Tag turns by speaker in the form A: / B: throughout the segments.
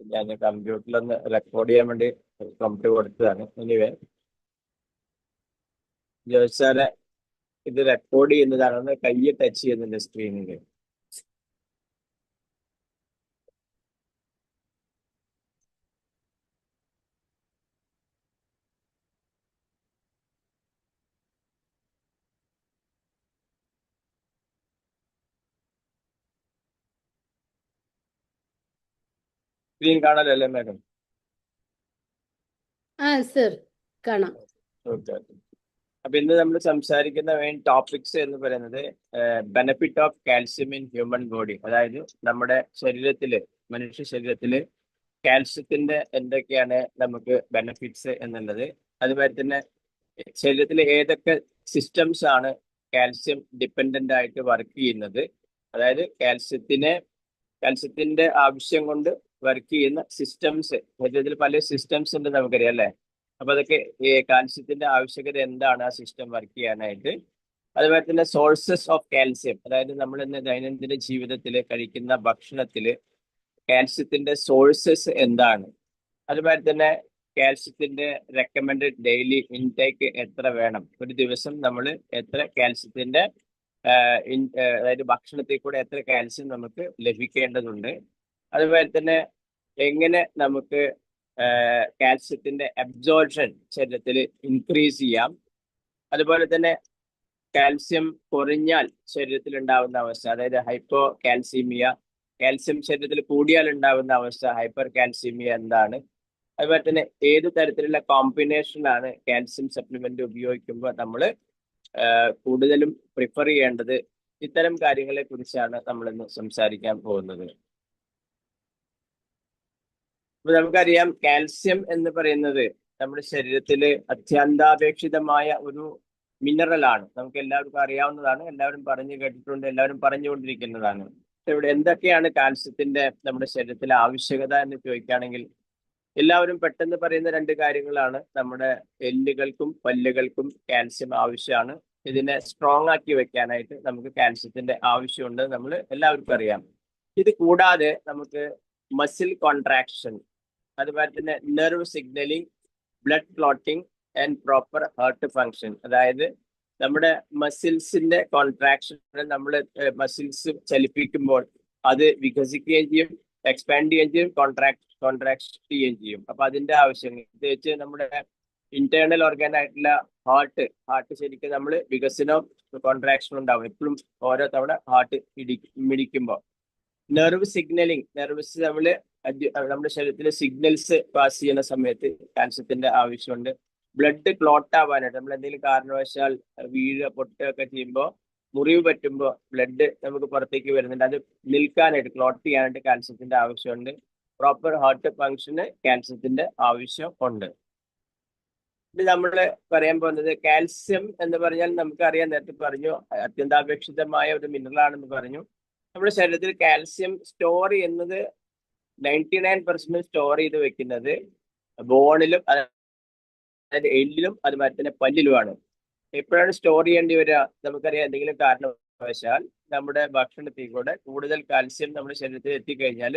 A: ഞാൻ കമ്പ്യൂട്ടറിലൊന്ന് റെക്കോർഡ് ചെയ്യാൻ വേണ്ടി പ്രൊംപ്റ്റ് കൊടുത്തതാണ്. എനിവേ, ജോസ് സാറെ ഇത് റെക്കോർഡ് ചെയ്യുന്നതാണെന്ന് കയ്യെ ടച്ച് ചെയ്യുന്നുണ്ട് സ്ക്രീനിൽ. സ്ക്രീൻ കാണാലോ അല്ലേ മാഡം?
B: സർ കാണാം.
A: ഓക്കെ. അപ്പൊ ഇന്ന് നമ്മൾ സംസാരിക്കുന്ന മെയിൻ ടോപ്പിക്സ് എന്ന് പറയുന്നത് benefit of calcium in human body. അതായത് നമ്മുടെ ശരീരത്തില്, മനുഷ്യ ശരീരത്തില് കാൽസ്യത്തിന്റെ എന്തൊക്കെയാണ് നമുക്ക് ബെനഫിറ്റ്സ് എന്നുള്ളത്, അതുപോലെ തന്നെ ശരീരത്തിലെ ഏതൊക്കെ സിസ്റ്റംസ് ആണ് കാൽസ്യം ഡിപ്പെൻഡന്റ് ആയിട്ട് വർക്ക് ചെയ്യുന്നത്, അതായത് കാൽസ്യത്തിന്റെ ആവശ്യം കൊണ്ട് വർക്ക് ചെയ്യുന്ന സിസ്റ്റംസ്. ശരീരത്തിൽ പല സിസ്റ്റംസ് ഉണ്ട് നമുക്കറിയാം അല്ലേ? അപ്പൊ അതൊക്കെ ഈ കാൽസ്യത്തിന്റെ ആവശ്യകത എന്താണ് ആ സിസ്റ്റം വർക്ക് ചെയ്യാനായിട്ട്. അതുപോലെ തന്നെ സോഴ്സസ് ഓഫ് കാൽസ്യം, അതായത് നമ്മൾ ഇന്ന് ദൈനംദിന ജീവിതത്തിൽ കഴിക്കുന്ന ഭക്ഷണത്തിൽ കാൽസ്യത്തിന്റെ സോഴ്സസ് എന്താണ്. അതുപോലെ തന്നെ കാൽസ്യത്തിന്റെ റെക്കമെൻഡ് ഡെയിലി ഇൻടേക്ക് എത്ര വേണം, ഒരു ദിവസം നമ്മൾ എത്ര കാൽസ്യത്തിന്റെ അതായത് ഭക്ഷണത്തിൽ കൂടെ എത്ര കാൽസ്യം നമുക്ക് ലഭിക്കേണ്ടതുണ്ട്. അതുപോലെ തന്നെ എങ്ങനെ നമുക്ക് കാൽസ്യത്തിന്റെ അബ്സോർപ്ഷൻ ശരീരത്തിൽ ഇൻക്രീസ് ചെയ്യാം. അതുപോലെ തന്നെ കാൽസ്യം കുറഞ്ഞാൽ ശരീരത്തിൽ ഉണ്ടാവുന്ന അവസ്ഥ, അതായത് ഹൈപ്പോ കാൽസ്യമീയ, കാൽസ്യം ശരീരത്തിൽ കൂടിയാൽ ഉണ്ടാവുന്ന അവസ്ഥ ഹൈപ്പർ കാൽസ്യമീയ എന്താണ്. അതുപോലെ തന്നെ ഏത് തരത്തിലുള്ള കോമ്പിനേഷനാണ് കാൽസ്യം സപ്ലിമെന്റ് ഉപയോഗിക്കുമ്പോൾ നമ്മൾ കൂടുതലും പ്രിഫർ ചെയ്യേണ്ടത്. ഇത്തരം കാര്യങ്ങളെ കുറിച്ചാണ് നമ്മൾ ഇന്ന് സംസാരിക്കാൻ പോകുന്നത്. അപ്പൊ നമുക്കറിയാം, കാൽസ്യം എന്ന് പറയുന്നത് നമ്മുടെ ശരീരത്തിൽ അത്യന്താപേക്ഷിതമായ ഒരു മിനറൽ ആണ്. നമുക്ക് എല്ലാവർക്കും അറിയാവുന്നതാണ്, എല്ലാവരും പറഞ്ഞു കേട്ടിട്ടുണ്ട്, എല്ലാവരും പറഞ്ഞുകൊണ്ടിരിക്കുന്നതാണ്. ഇവിടെ എന്തൊക്കെയാണ് കാൽസ്യത്തിന്റെ നമ്മുടെ ശരീരത്തിലെ ആവശ്യകത എന്ന് ചോദിക്കുകയാണെങ്കിൽ, എല്ലാവരും പെട്ടെന്ന് പറയുന്ന രണ്ട് കാര്യങ്ങളാണ്. നമ്മുടെ എല്ലുകൾക്കും പല്ലുകൾക്കും കാൽസ്യം ആവശ്യമാണ്. ഇതിനെ സ്ട്രോങ് ആക്കി വെക്കാനായിട്ട് നമുക്ക് കാൽസ്യത്തിന്റെ ആവശ്യമുണ്ട്, നമ്മൾ എല്ലാവർക്കും അറിയാം. ഇത് കൂടാതെ നമുക്ക് മസിൽ കോൺട്രാക്ഷൻ, അതുപോലെ തന്നെ nerve signalling, blood clotting and proper heart function, അതായത് നമ്മുടെ മസിൽസിന്റെ കോൺട്രാക്ഷൻ, നമ്മൾ മസിൽസ് ചലിപ്പിക്കുമ്പോൾ അത് വികസിക്കുകയും ചെയ്യും, എക്സ്പാൻഡ് ചെയ്യുകയും ചെയ്യും, കോൺട്രാക്ട് ചെയ്യുകയും ചെയ്യും. അപ്പൊ അതിന്റെ ആവശ്യം പ്രത്യേകിച്ച് നമ്മുടെ ഇന്റേണൽ ഓർഗൻ ആയിട്ടുള്ള ഹാർട്ട് ശരിക്കും നമ്മൾ വികസനവും കോൺട്രാക്ഷനും ഉണ്ടാവും എപ്പോഴും, ഓരോ തവണ ഹാർട്ട് മിടിക്കുമ്പോൾ. നെർവ് സിഗ്നലിംഗ്, നെർവ്സ് നമ്മുടെ ശരീരത്തിലെ സിഗ്നൽസ് പാസ് ചെയ്യുന്ന സമയത്ത് കാൽസ്യത്തിന്റെ ആവശ്യമുണ്ട്. ബ്ലഡ് ക്ലോട്ട് ആവാനായിട്ട്, നമ്മൾ എന്തെങ്കിലും കാരണവശാൽ വീഴുക പൊട്ടുകയൊക്കെ ചെയ്യുമ്പോൾ, മുറിവ് പറ്റുമ്പോൾ ബ്ലഡ് നമുക്ക് പുറത്തേക്ക് വരുന്നുണ്ട്, അത് നിൽക്കാനായിട്ട്, ക്ലോട്ട് ചെയ്യാനായിട്ട് കാൽസ്യത്തിന്റെ ആവശ്യമുണ്ട്. പ്രോപ്പർ ഹാർട്ട് ഫങ്ഷന് കാൽസ്യത്തിന്റെ ആവശ്യം ഉണ്ട്. ഇത് നമ്മൾ പറയാൻ പോകുന്നത്, കാൽസ്യം എന്ന് പറഞ്ഞാൽ നമുക്കറിയാം, നേരത്തെ പറഞ്ഞു, അത്യന്താപേക്ഷിതമായ ഒരു മിനറൽ ആണെന്ന് പറഞ്ഞു. നമ്മുടെ ശരീരത്തിൽ കാൽസ്യം സ്റ്റോർ ചെയ്യുന്നത് 99% സ്റ്റോർ ചെയ്ത് വെക്കുന്നത് ബോണിലും, അതായത് എല്ലിലും അതുപോലെ തന്നെ പല്ലിലുമാണ്. എപ്പോഴാണ് സ്റ്റോർ ചെയ്യേണ്ടി വരിക? നമുക്കറിയാം, എന്തെങ്കിലും കാരണവശാൽ നമ്മുടെ ഭക്ഷണത്തിൽ കൂടെ കൂടുതൽ കാൽസ്യം നമ്മുടെ ശരീരത്തിൽ എത്തിക്കഴിഞ്ഞാൽ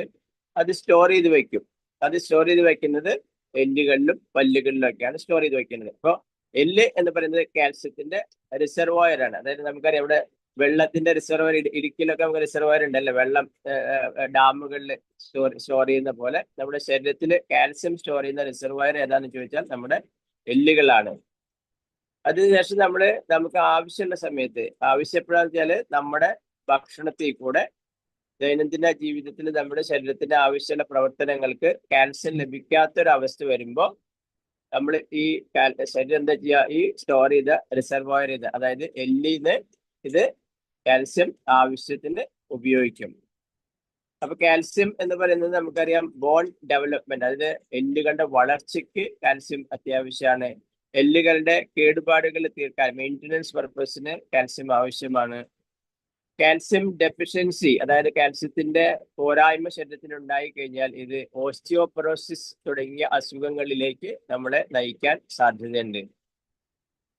A: അത് സ്റ്റോർ ചെയ്ത് വെക്കും. അത് സ്റ്റോർ ചെയ്ത് വെക്കുന്നത് എല്ലുകളിലും പല്ലുകളിലും ഒക്കെയാണ് സ്റ്റോർ ചെയ്ത് വെക്കുന്നത്. അപ്പോൾ എല്ല് എന്ന് പറയുന്നത് കാൽസ്യത്തിന്റെ റിസർവോയർ ആണ്. അതായത് നമുക്കറിയാം, ഇവിടെ വെള്ളത്തിന്റെ റിസർവോയർ, ഇടുക്കിയിലൊക്കെ നമുക്ക് റിസർവോയർ ഉണ്ടല്ലോ, വെള്ളം ഡാമുകളിൽ സ്റ്റോർ ചെയ്യുന്ന പോലെ നമ്മുടെ ശരീരത്തിൽ കാൽസ്യം സ്റ്റോർ ചെയ്യുന്ന റിസർവോയർ ഏതാണെന്ന് ചോദിച്ചാൽ നമ്മുടെ എല്ലുകളാണ്. അതിനുശേഷം നമുക്ക് ആവശ്യമുള്ള സമയത്ത്, ആവശ്യപ്പെടാന്ന് വെച്ചാൽ നമ്മുടെ ഭക്ഷണത്തിൽ കൂടെ ദൈനംദിന ജീവിതത്തിൽ നമ്മുടെ ശരീരത്തിന്റെ ആവശ്യമുള്ള പ്രവർത്തനങ്ങൾക്ക് കാൽസ്യം ലഭിക്കാത്തൊരവസ്ഥ വരുമ്പോൾ നമ്മൾ ഈ ശരീരം എന്താ ചെയ്യുക, ഈ സ്റ്റോർ ചെയ്ത റിസർവോയർ ചെയ്ത്, അതായത് എല്ലിന്ന് ഇത് കാൽസ്യം ആവശ്യത്തിന് ഉപയോഗിക്കും. അപ്പൊ കാൽസ്യം എന്ന് പറയുന്നത് നമുക്കറിയാം, ബോൺ ഡെവലപ്മെന്റ്, അതായത് എല്ലുകളുടെ വളർച്ചയ്ക്ക് കാൽസ്യം അത്യാവശ്യമാണ്. എല്ലുകളുടെ കേടുപാടുകൾ തീർക്കാൻ, മെയിൻ്റനൻസ് പർപ്പസിന് കാൽസ്യം ആവശ്യമാണ്. കാൽസ്യം ഡെഫിഷ്യൻസി, അതായത് കാൽസ്യത്തിന്റെ പോരായ്മ ശരീരത്തിൽ ഉണ്ടായി കഴിഞ്ഞാൽ ഇത് ഓസ്റ്റിയോപൊറോസിസ് തുടങ്ങിയ അസുഖങ്ങളിലേക്ക് നമ്മളെ നയിക്കാൻ സാധ്യതയുണ്ട്.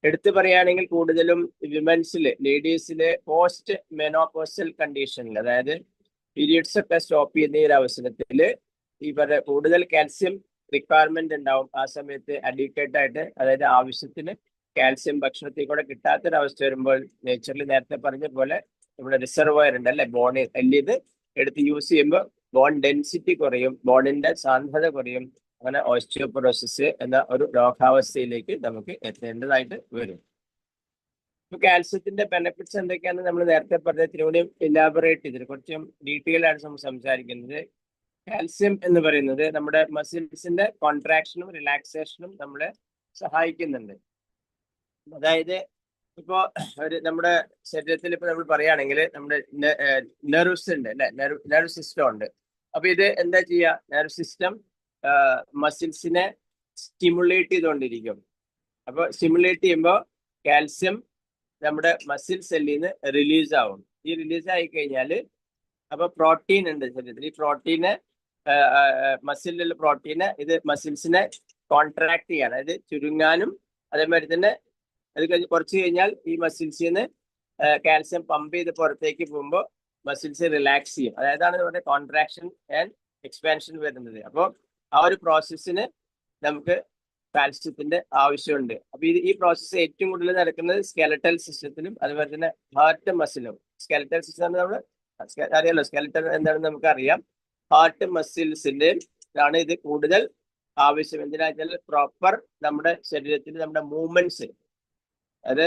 A: എടുത്തു പറയുകയാണെങ്കിൽ കൂടുതലും വിമൻസില്, ലേഡീസില് പോസ്റ്റ് മെനോപോസൽ കണ്ടീഷനിൽ, അതായത് പീരിയഡ്സ് ഒക്കെ സ്റ്റോപ്പ് ചെയ്യുന്ന ഈ ഒരു അവസരത്തിൽ കൂടുതൽ കാൽസ്യം റിക്വയർമെന്റ് ഉണ്ടാവും ആ സമയത്ത് അഡീക്വേറ്റ് ആയിട്ട്, അതായത് ആവശ്യത്തിന് കാൽസ്യം ഭക്ഷണത്തിൽ കൂടെ കിട്ടാത്തൊരവസ്ഥ വരുമ്പോൾ നേച്ചറിൽ നേരത്തെ പറഞ്ഞ പോലെ നമ്മുടെ റിസർവയർ ഉണ്ട് അല്ലെ, ബോണിൽ ഇത് എടുത്ത് യൂസ് ചെയ്യുമ്പോൾ ബോൺ ഡെൻസിറ്റി കുറയും, ബോണിന്റെ സാന്ദ്രത കുറയും, അങ്ങനെ ഓസ്റ്റിയോപൊറോസിസ് എന്ന ഒരു രോഗാവസ്ഥയിലേക്ക് നമുക്ക് എത്തേണ്ടതായിട്ട് വരും. ഇപ്പൊ കാൽസ്യത്തിന്റെ ബെനിഫിറ്റ്സ് എന്തൊക്കെയാണെന്ന് നമ്മൾ നേരത്തെ പറഞ്ഞതിന് കൂടി ഇലാബറേറ്റ് ചെയ്തിട്ട് കുറച്ചും ഡീറ്റെയിൽ ആണ് നമ്മൾ സംസാരിക്കുന്നത്. കാൽസ്യം എന്ന് പറയുന്നത് നമ്മുടെ മസിൽസിന്റെ കോൺട്രാക്ഷനും റിലാക്സേഷനും നമ്മളെ സഹായിക്കുന്നുണ്ട്. അതായത് ഇപ്പോ നമ്മുടെ ശരീരത്തിൽ ഇപ്പൊ നമ്മൾ പറയുകയാണെങ്കിൽ നമ്മുടെ നെർവ്സ് ഉണ്ട് അല്ലെ, നെർവ് സിസ്റ്റം ഉണ്ട്. അപ്പൊ ഇത് എന്താ ചെയ്യുക, നെർവ് സിസ്റ്റം മസിൽസിനെ സ്റ്റിമുലേറ്റ് ചെയ്തുകൊണ്ടിരിക്കും. അപ്പൊ സ്റ്റിമുലേറ്റ് ചെയ്യുമ്പോൾ കാൽസ്യം നമ്മുടെ മസിൽ സെല്ലിൽ നിന്ന് റിലീസ് ആവും. ഈ റിലീസ് ആയി കഴിഞ്ഞാൽ അപ്പൊ പ്രോട്ടീൻ ഉണ്ട് ശരീരത്തിൽ. ഈ പ്രോട്ടീന് മസിലിലുള്ള പ്രോട്ടീന് ഇത് മസിൽസിനെ കോൺട്രാക്ട് ചെയ്യാൻ, അതായത് ചുരുങ്ങാനും, അതേമാതിരി തന്നെ അത് കഴിഞ്ഞ് കുറച്ച് കഴിഞ്ഞാൽ ഈ മസിൽസിൽ നിന്ന് കാൽസ്യം പമ്പ് ചെയ്ത് പുറത്തേക്ക് പോകുമ്പോൾ മസിൽസ് റിലാക്സ് ചെയ്യും. അതായതാണ് നമ്മുടെ കോൺട്രാക്ഷൻ ആൻഡ് എക്സ്പാൻഷൻ വരുന്നത്. അപ്പോൾ ആ ഒരു പ്രോസസ്സിന് നമുക്ക് കാൽസ്യത്തിന്റെ ആവശ്യമുണ്ട്. അപ്പൊ ഈ പ്രോസസ്സ് ഏറ്റവും കൂടുതൽ നടക്കുന്നത് സ്കെലറ്റൽ സിസ്റ്റത്തിലും അതുപോലെ തന്നെ ഹാർട്ട് മസിലും. സ്കെലറ്റൽ സിസ്റ്റം നമ്മൾ അറിയാലോ, സ്കെലറ്റൽ എന്താണെന്ന് നമുക്ക് അറിയാം. ഹാർട്ട് മസിൽസിന്റെ ആണ് ഇത് കൂടുതൽ ആവശ്യം. എന്തിനാ വെച്ചാൽ പ്രോപ്പർ നമ്മുടെ ശരീരത്തിൽ നമ്മുടെ മൂവ്മെന്റ്സ്, അത്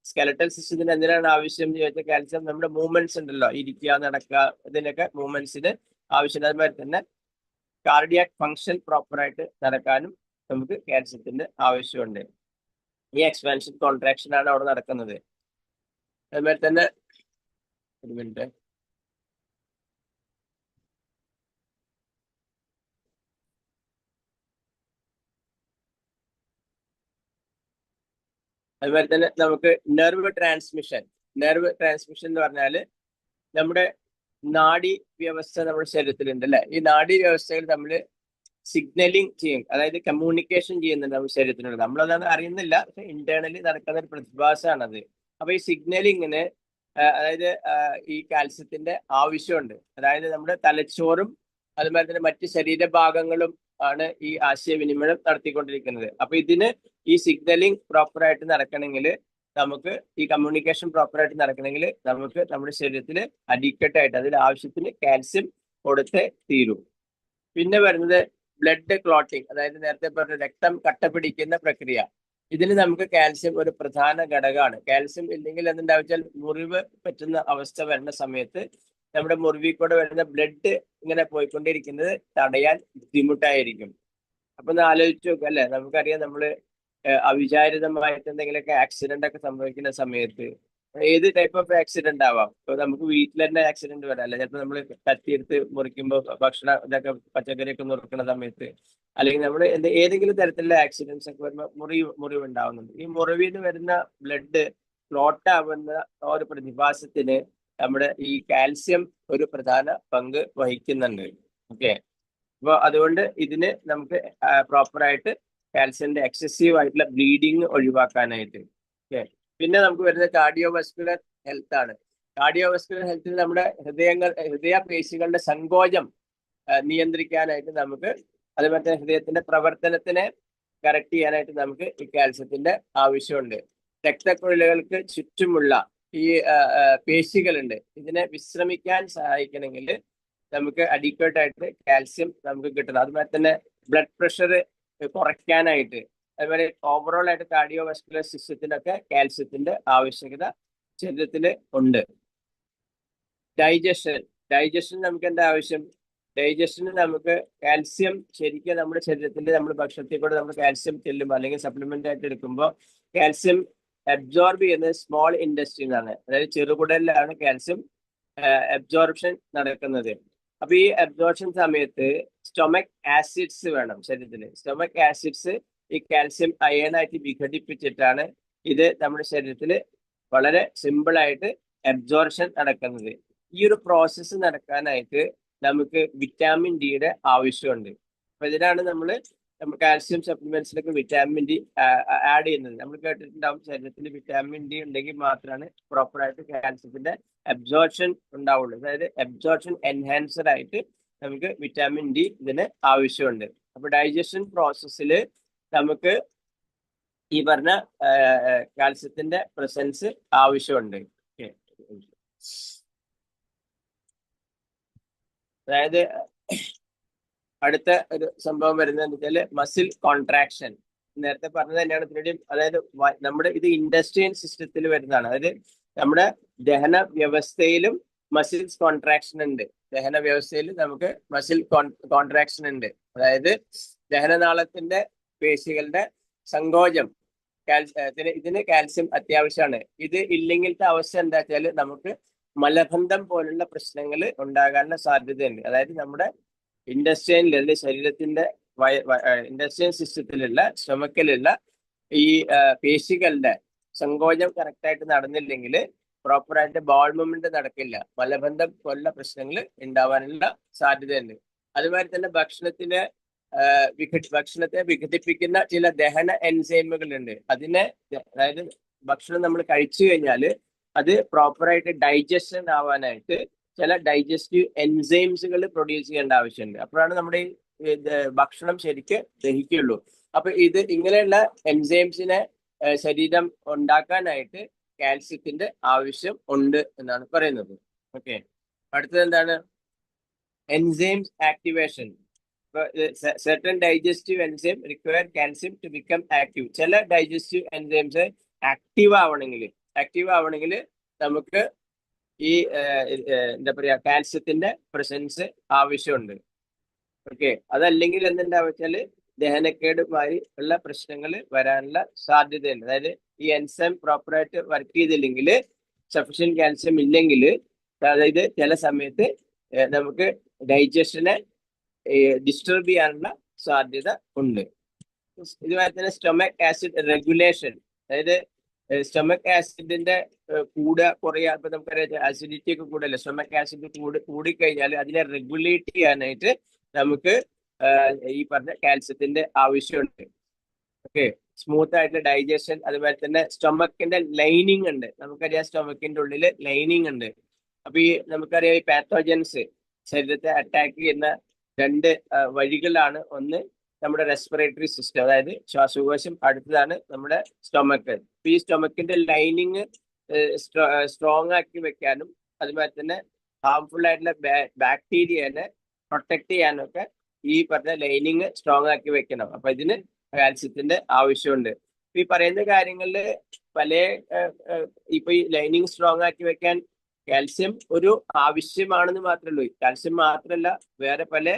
A: സ്കെലറ്റൽ സിസ്റ്റത്തിന് എന്തിനാണ് ആവശ്യം എന്ന് ചോദിച്ചാൽ കാൽസ്യം നമ്മുടെ മൂവ്മെന്റ്സ് ഉണ്ടല്ലോ, ഇരിക്കുക, നടക്കുക, ഇതിനൊക്കെ മൂവ്മെന്റ്സിന് ആവശ്യമുണ്ട്. അതുമാതിരി തന്നെ കാർഡിയാക് ഫങ്ഷൻ പ്രോപ്പറായിട്ട് നടക്കാനും നമുക്ക് കാൽസ്യത്തിന്റെ ആവശ്യമുണ്ട്. ഈ എക്സ്പാൻഷൻ കോൺട്രാക്ഷൻ ആണ് അവിടെ നടക്കുന്നത്. അതുമാതിരി തന്നെ ഒരു മിനിറ്റ്, അതുപോലെ തന്നെ നമുക്ക് നെർവ് ട്രാൻസ്മിഷൻ എന്ന് പറഞ്ഞാൽ നമ്മുടെ നാഡി വ്യവസ്ഥ നമ്മുടെ ശരീരത്തിലുണ്ട് അല്ലെ. ഈ നാഡി വ്യവസ്ഥകൾ തമ്മിൽ സിഗ്നലിംഗ് ചെയ്യും, അതായത് കമ്മ്യൂണിക്കേഷൻ ചെയ്യുന്നുണ്ട് നമ്മുടെ ശരീരത്തിനുള്ളത്. നമ്മളതാണ് അറിയുന്നില്ല, പക്ഷെ ഇന്റേണലി നടക്കുന്ന ഒരു പ്രതിഭാസമാണത്. അപ്പൊ ഈ സിഗ്നലിങ്ങിന് അതായത് ഈ കാൽസ്യത്തിന്റെ ആവശ്യമുണ്ട്. അതായത് നമ്മുടെ തലച്ചോറും അതുപോലെ തന്നെ മറ്റ് ശരീരഭാഗങ്ങളും ആണ് ഈ ആശയവിനിമയം നടത്തിക്കൊണ്ടിരിക്കുന്നത്. അപ്പൊ ഇതിന് ഈ സിഗ്നലിംഗ് പ്രോപ്പറായിട്ട് നടക്കണമെങ്കിൽ, നമുക്ക് ഈ കമ്മ്യൂണിക്കേഷൻ പ്രോപ്പറായിട്ട് നടക്കണമെങ്കിൽ നമുക്ക് നമ്മുടെ ശരീരത്തിൽ അഡിക്വറ്റ് ആയിട്ട് അതിൽ ആവശ്യത്തിന് കാൽസ്യം കൊടുത്തേ തീരൂ. പിന്നെ വരുന്നത് ബ്ലഡ് ക്ലോട്ടിങ്, അതായത് നേരത്തെ പറഞ്ഞ രക്തം കട്ടപിടിക്കുന്ന പ്രക്രിയ. ഇതിന് നമുക്ക് കാൽസ്യം ഒരു പ്രധാന ഘടകമാണ്. കാൽസ്യം ഇല്ലെങ്കിൽ എന്തുണ്ടാവിച്ചാൽ മുറിവ് പറ്റുന്ന അവസ്ഥ വരുന്ന സമയത്ത് നമ്മുടെ മുറിവിൽ കൂടെ വരുന്ന ബ്ലഡ് ഇങ്ങനെ പോയിക്കൊണ്ടിരിക്കുന്നത് തടയാൻ ബുദ്ധിമുട്ടായിരിക്കും. അപ്പൊ ഒന്ന് ആലോചിച്ച് നോക്കുക അല്ലെ, നമുക്കറിയാം നമ്മള് അവിചാരിതമായിട്ട് എന്തെങ്കിലുമൊക്കെ ആക്സിഡന്റ് ഒക്കെ സംഭവിക്കുന്ന സമയത്ത്, ഏത് ടൈപ്പ് ഓഫ് ആക്സിഡന്റ് ആവാം. ഇപ്പൊ നമുക്ക് വീട്ടിൽ തന്നെ ആക്സിഡന്റ് വരാം അല്ലെ, ചിലപ്പോൾ നമ്മൾ കത്തിയെടുത്ത് മുറിക്കുമ്പോൾ ഭക്ഷണം ഇതൊക്കെ പച്ചക്കറിയൊക്കെ നുറുക്കുന്ന സമയത്ത്, അല്ലെങ്കിൽ നമ്മൾ ഏതെങ്കിലും തരത്തിലുള്ള ആക്സിഡൻസ് ഒക്കെ വരുമ്പോൾ മുറിവ് ഉണ്ടാവുന്നുണ്ട്. ഈ മുറിവിൽ നിന്ന് വരുന്ന ബ്ലഡ് ക്ലോട്ട് ആവുന്ന ഒരു പ്രതിഭാസത്തിന് നമ്മുടെ ഈ കാൽസ്യം ഒരു പ്രധാന പങ്ക് വഹിക്കുന്നുണ്ട്. ഓക്കെ, അപ്പോൾ അതുകൊണ്ട് ഇതിന് നമുക്ക് പ്രോപ്പറായിട്ട് കാൽസ്യന്റെ എക്സസീവ് ആയിട്ടുള്ള ബ്ലീഡിങ് ഒഴിവാക്കാനായിട്ട്. ഓക്കെ, പിന്നെ നമുക്ക് വരുന്നത് കാർഡിയോവസ്കുലർ ഹെൽത്ത് ആണ്. കാർഡിയോവസ്കുലർ ഹെൽത്തിൽ നമ്മുടെ ഹൃദയപേശികളുടെ സങ്കോചം നിയന്ത്രിക്കാനായിട്ട് നമുക്ക്, അതുപോലെ തന്നെ ഹൃദയത്തിന്റെ പ്രവർത്തനത്തിനെ കറക്റ്റ് ചെയ്യാനായിട്ട് നമുക്ക് ഈ കാൽസ്യത്തിന്റെ ആവശ്യമുണ്ട്. രക്തക്കുഴലുകൾക്ക് ചുറ്റുമുള്ള ഈ പേശികളുണ്ട്, ഇതിനെ വിശ്രമിക്കാൻ സഹായിക്കണമെങ്കിൽ നമുക്ക് അഡീക്വേറ്റ് ആയിട്ട് കാൽസ്യം നമുക്ക് കിട്ടണം. അതുപോലെ തന്നെ ബ്ലഡ് പ്രഷർ കുറയ്ക്കാനായിട്ട്, അതുപോലെ ഓവറോൾ ആയിട്ട് കാർഡിയോവാസ്കുലർ സിസ്റ്റത്തിനൊക്കെ കാൽസ്യത്തിന്റെ ആവശ്യകത ശരീരത്തിൽ ഉണ്ട്. ഡൈജഷൻ നമുക്ക് എന്താ ആവശ്യം? ഡൈജഷന് നമുക്ക് കാൽസ്യം ശരിക്കും നമ്മുടെ ശരീരത്തിൽ നമ്മൾ ഭക്ഷണത്തിൽ കൂടെ നമ്മൾ കാൽസ്യം ചെല്ലുമ്പോൾ അല്ലെങ്കിൽ സപ്ലിമെന്റ് ആയിട്ട് എടുക്കുമ്പോൾ കാൽസ്യം അബ്സോർബ് ചെയ്യുന്നത് സ്മോൾ ഇൻഡസ്ട്രി എന്നാണ്, അതായത് ചെറുകുടലിലാണ് കാൽസ്യം അബ്സോർപ്ഷൻ നടക്കുന്നത്. അപ്പൊ ഈ അബ്സോർപ്ഷൻ സമയത്ത് സ്റ്റൊമക് ആസിഡ്സ് വേണം ശരീരത്തിൽ. സ്റ്റൊമക് ആസിഡ്സ് ഈ കാൽസ്യം അയണായിട്ട് വിഘടിപ്പിച്ചിട്ടാണ് ഇത് നമ്മുടെ ശരീരത്തിൽ വളരെ സിമ്പിൾ ആയിട്ട് അബ്സോർപ്ഷൻ നടക്കുന്നത്. ഈ ഒരു പ്രോസസ്സ് നടക്കാനായിട്ട് നമുക്ക് വിറ്റാമിൻ ഡിയുടെ ആവശ്യമുണ്ട്. അപ്പൊ ഇതിനാണ് നമ്മൾ കാൽസ്യം സപ്ലിമെന്റ്സിലൊക്കെ വിറ്റാമിൻ ഡി ആഡ് ചെയ്യുന്നത്. നമ്മൾ കേട്ടിട്ടുണ്ടാവും ശരീരത്തിൽ വിറ്റാമിൻ ഡി ഉണ്ടെങ്കിൽ മാത്രമാണ് പ്രോപ്പറായിട്ട് കാൽസ്യത്തിന്റെ അബ്സോർപ്ഷൻ ഉണ്ടാവുള്ളൂ. അതായത് അബ്സോർപ്ഷൻ എൻഹാൻസർ ആയിട്ട് നമുക്ക് വിറ്റാമിൻ ഡി ഇതിന് ആവശ്യമുണ്ട്. അപ്പൊ ഡൈജഷൻ പ്രോസസ്സിൽ നമുക്ക് ഈ പറഞ്ഞ കാൽസ്യത്തിന്റെ പ്രസൻസ് ആവശ്യമുണ്ട്. അതായത് അടുത്ത ഒരു സംഭവം വരുന്നത് വെച്ചാൽ മസിൽ കോൺട്രാക്ഷൻ. നേരത്തെ പറഞ്ഞത് തന്നെയാണ് ഇതിനുടെയും. അതായത് നമ്മുടെ ഇത് ഇൻഡസ്ട്രിയൽ സിസ്റ്റത്തിൽ വരുന്നതാണ്. അതായത് നമ്മുടെ ദഹന വ്യവസ്ഥയിലും മസിൽസ് കോൺട്രാക്ഷൻ ഉണ്ട്. ദഹന വ്യവസ്ഥയിൽ നമുക്ക് മസിൽ കോൺട്രാക്ഷൻ ഉണ്ട്. അതായത് ദഹനനാളത്തിന്റെ പേശികളുടെ സങ്കോചം, ഇതിന് കാൽസ്യം അത്യാവശ്യമാണ്. ഇത് ഇല്ലെങ്കിലത്തെ അവസ്ഥ എന്താ വെച്ചാൽ നമുക്ക് മലബന്ധം പോലുള്ള പ്രശ്നങ്ങൾ ഉണ്ടാകാനുള്ള സാധ്യതയുണ്ട്. അതായത് നമ്മുടെ ഇൻഡസ്ട്രിയൽ അല്ലെങ്കിൽ ശരീരത്തിന്റെ ഇൻഡസ്ട്രിയൽ സിസ്റ്റത്തിലുള്ള സ്റ്റൊമക്കിലുള്ള ഈ പേശികളുടെ സങ്കോചം കറക്റ്റായിട്ട് നടന്നില്ലെങ്കിൽ പ്രോപ്പറായിട്ട് ബൗൾ മൂവ്മെന്റ് നടക്കില്ല. മലബന്ധം പോലുള്ള പ്രശ്നങ്ങൾ ഉണ്ടാവാനുള്ള സാധ്യതയുണ്ട്. അതുമാതിരി തന്നെ ഭക്ഷണത്തെ വിഘടിപ്പിക്കുന്ന ചില ദഹന എൻസൈമുകൾ ഉണ്ട്. അതായത് ഭക്ഷണം നമ്മൾ കഴിച്ചു കഴിഞ്ഞാൽ അത് പ്രോപ്പറായിട്ട് ഡൈജഷൻ ആവാനായിട്ട് ചില ഡൈജസ്റ്റീവ് എൻസൈംസുകൾ പ്രൊഡ്യൂസ് ചെയ്യേണ്ട ആവശ്യമുണ്ട്. അപ്പോഴാണ് നമ്മുടെ ഈ ഭക്ഷണം ശരിക്ക് ദഹിക്കുള്ളൂ. അപ്പൊ ഇങ്ങനെയുള്ള എൻസൈംസിനെ ശരീരം ഉണ്ടാക്കാനായിട്ട് കാൽസ്യത്തിന്റെ ആവശ്യം ഉണ്ട് എന്നാണ് പറയുന്നത്. ഓക്കെ, അടുത്തത് എന്താണ്? Enzymes activation. certain digestive enzyme require calcium to become active. ചില ഡൈജസ്റ്റീവ് എൻസൈംസ് ആക്റ്റീവ് ആവണമെങ്കിൽ നമുക്ക് ഈ എന്താ പറയാ കാൽസ്യത്തിന്റെ പ്രസൻസ് ആവശ്യമുണ്ട്. ഓക്കെ, അതല്ലെങ്കിൽ എന്തുണ്ടാവുക വെച്ചാൽ ദഹനക്കേടുമായി ഉള്ള പ്രശ്നങ്ങൾ വരാനുള്ള സാധ്യതയുണ്ട്. അതായത് ഈ എൻസൈം പ്രോപ്പറായിട്ട് വർക്ക് ചെയ്തില്ലെങ്കിൽ, സഫിഷ്യന്റ് കാൽസ്യം ഇല്ലെങ്കിൽ, അതായത് ചില സമയത്ത് നമുക്ക് ഡൈജഷനെ ഡിസ്റ്റർബ് ചെയ്യാനുള്ള സാധ്യത ഉണ്ട്. ഇതുപോലെ തന്നെ സ്റ്റൊമക് ആസിഡ് റെഗുലേഷൻ. അതായത് സ്റ്റൊമക് ആസിഡിന്റെ കുറയാ, ഇപ്പൊ നമുക്കറിയാം ആസിഡിറ്റി ഒക്കെ കൂടല്ലേ. സ്റ്റൊമക് ആസിഡ് കൂടിക്കഴിഞ്ഞാൽ അതിനെ റെഗുലേറ്റ് ചെയ്യാനായിട്ട് നമുക്ക് ഈ പറഞ്ഞ കാൽസ്യത്തിന്റെ ആവശ്യമുണ്ട്. ഓക്കെ, സ്മൂത്ത് ആയിട്ടുള്ള ഡൈജഷൻ. അതുപോലെ തന്നെ സ്റ്റൊമക്കിന്റെ ലൈനിങ് ഉണ്ട്. നമുക്കറിയാം സ്റ്റൊമക്കിന്റെ ഉള്ളിൽ ലൈനിങ് ഉണ്ട്. അപ്പൊ നമുക്കറിയാം ഈ പാത്തോജൻസ് ശരീരത്തെ അറ്റാക്ക് ചെയ്യുന്ന രണ്ട് വഴികളാണ്. ഒന്ന് നമ്മുടെ റെസ്പിറേറ്ററി സിസ്റ്റം, അതായത് ശ്വാസകോശം. അടുത്തതാണ് നമ്മുടെ സ്റ്റൊമക്ക്. ഈ സ്റ്റൊമക്കിന്റെ ലൈനിങ് സ്ട്രോങ് ആക്കി വെക്കാനും അതുപോലെ തന്നെ ഹാർംഫുൾ ആയിട്ടുള്ള ബാക്ടീരിയനെ പ്രൊട്ടക്ട് ചെയ്യാനും ഒക്കെ ഈ പറഞ്ഞ ലൈനിങ് സ്ട്രോങ് ആക്കി വെക്കണം. അപ്പൊ ഇതിന് കാൽസ്യത്തിന്റെ ആവശ്യമുണ്ട്. ഈ പറയുന്ന കാര്യങ്ങളിൽ ഇപ്പൊ ഈ ലൈനിങ് സ്ട്രോങ് ആക്കി വെക്കാൻ കാൽസ്യം ഒരു ആവശ്യമാണെന്ന് മാത്രമേ ഉള്ളൂ. കാൽസ്യം മാത്രമല്ല, വേറെ പല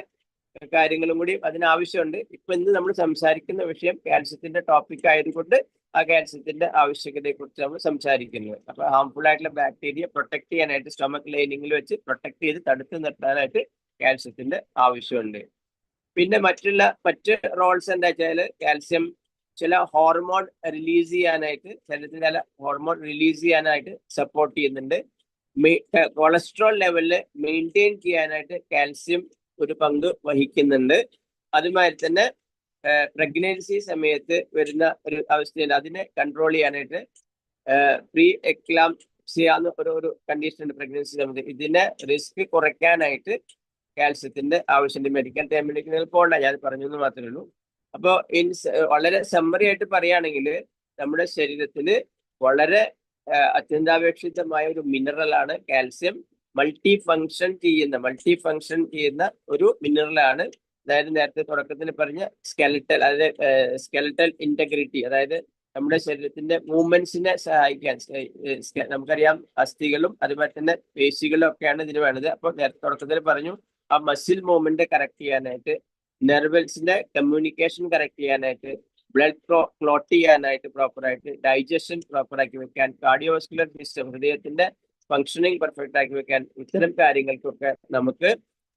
A: കാര്യങ്ങളും കൂടി അതിനാവശ്യമുണ്ട്. ഇപ്പൊ ഇന്ന് നമ്മൾ സംസാരിക്കുന്ന വിഷയം കാൽസ്യത്തിന്റെ ടോപ്പിക് ആയതുകൊണ്ട് ആ കാൽസ്യത്തിന്റെ ആവശ്യകതയെ കുറിച്ച് നമ്മൾ സംസാരിക്കുന്നത്. അപ്പൊ ഹാർംഫുൾ ആയിട്ടുള്ള ബാക്ടീരിയ പ്രൊട്ടക്ട് ചെയ്യാനായിട്ട് സ്റ്റൊമക് ലൈനിങ്ങിൽ വെച്ച് പ്രൊട്ടക്ട് ചെയ്ത് തടുത്ത് നിർത്താനായിട്ട് കാൽസ്യത്തിന്റെ ആവശ്യമുണ്ട്. പിന്നെ മറ്റ് റോൾസ് എന്താ വെച്ചാൽ കാൽസ്യം ചില ഹോർമോൺ റിലീസ് ചെയ്യാനായിട്ട്, ശരീരത്തിൽ ചില ഹോർമോൺ റിലീസ് ചെയ്യാനായിട്ട് സപ്പോർട്ട് ചെയ്യുന്നുണ്ട്. കൊളസ്ട്രോൾ ലെവലില് മെയിൻറ്റെയിൻ ചെയ്യാനായിട്ട് കാൽസ്യം ഒരു പങ്ക് വഹിക്കുന്നുണ്ട്. അതുമാതിരി തന്നെ പ്രഗ്നൻസി സമയത്ത് വരുന്ന ഒരു അവസ്ഥയിൽ അതിനെ കൺട്രോൾ ചെയ്യാനായിട്ട് പ്രീ എക്ലാംപ്സിയ എന്ന് ഒരു കണ്ടീഷൻ ഉണ്ട് പ്രഗ്നൻസി സമയത്ത്. ഇതിനെ റിസ്ക് കുറയ്ക്കാനായിട്ട് കാൽസ്യത്തിന്റെ ആവശ്യമുണ്ട്. മെഡിക്കൽ ടേമിലേക്ക് പോകണ്ട, ഞാൻ പറഞ്ഞു എന്ന് മാത്രമേ ഉള്ളൂ. അപ്പോൾ വളരെ സമ്മറി ആയിട്ട് പറയുകയാണെങ്കിൽ നമ്മുടെ ശരീരത്തിൽ വളരെ അത്യന്താപേക്ഷിതമായ ഒരു മിനറലാണ് കാൽസ്യം. മൾട്ടി ഫങ്ഷൻ ചെയ്യുന്ന ഒരു മിനറലാണ്. അതായത് നേരത്തെ തുടക്കത്തിൽ പറഞ്ഞ സ്കെലറ്റൽ ഇന്റഗ്രിറ്റി, അതായത് നമ്മുടെ ശരീരത്തിന്റെ മൂവ്മെന്റ്സിനെ സഹായിക്കാൻ. നമുക്കറിയാം അസ്ഥികളും അതുപോലെ തന്നെ പേശികളും ഒക്കെയാണ് ഇതിന് വേണ്ടത്. അപ്പോൾ നേരത്തെ തുടക്കത്തിൽ പറഞ്ഞു ആ മസിൽ മൂവ്മെന്റ് കറക്റ്റ് ചെയ്യാനായിട്ട്, നെർവൽസിന്റെ കമ്മ്യൂണിക്കേഷൻ കറക്റ്റ് ചെയ്യാനായിട്ട്, ബ്ലഡ് ക്ലോട്ട് ചെയ്യാനായിട്ട് പ്രോപ്പറായിട്ട്, ഡൈജഷൻ പ്രോപ്പറാക്കി വെക്കാൻ, കാർഡിയോവാസ്കുലർ സിസ്റ്റം ഹൃദയത്തിന്റെ ഫങ്ഷനിങ് പെർഫെക്റ്റ് ആക്കി വെക്കാൻ, ഇത്തരം കാര്യങ്ങൾക്കൊക്കെ നമുക്ക്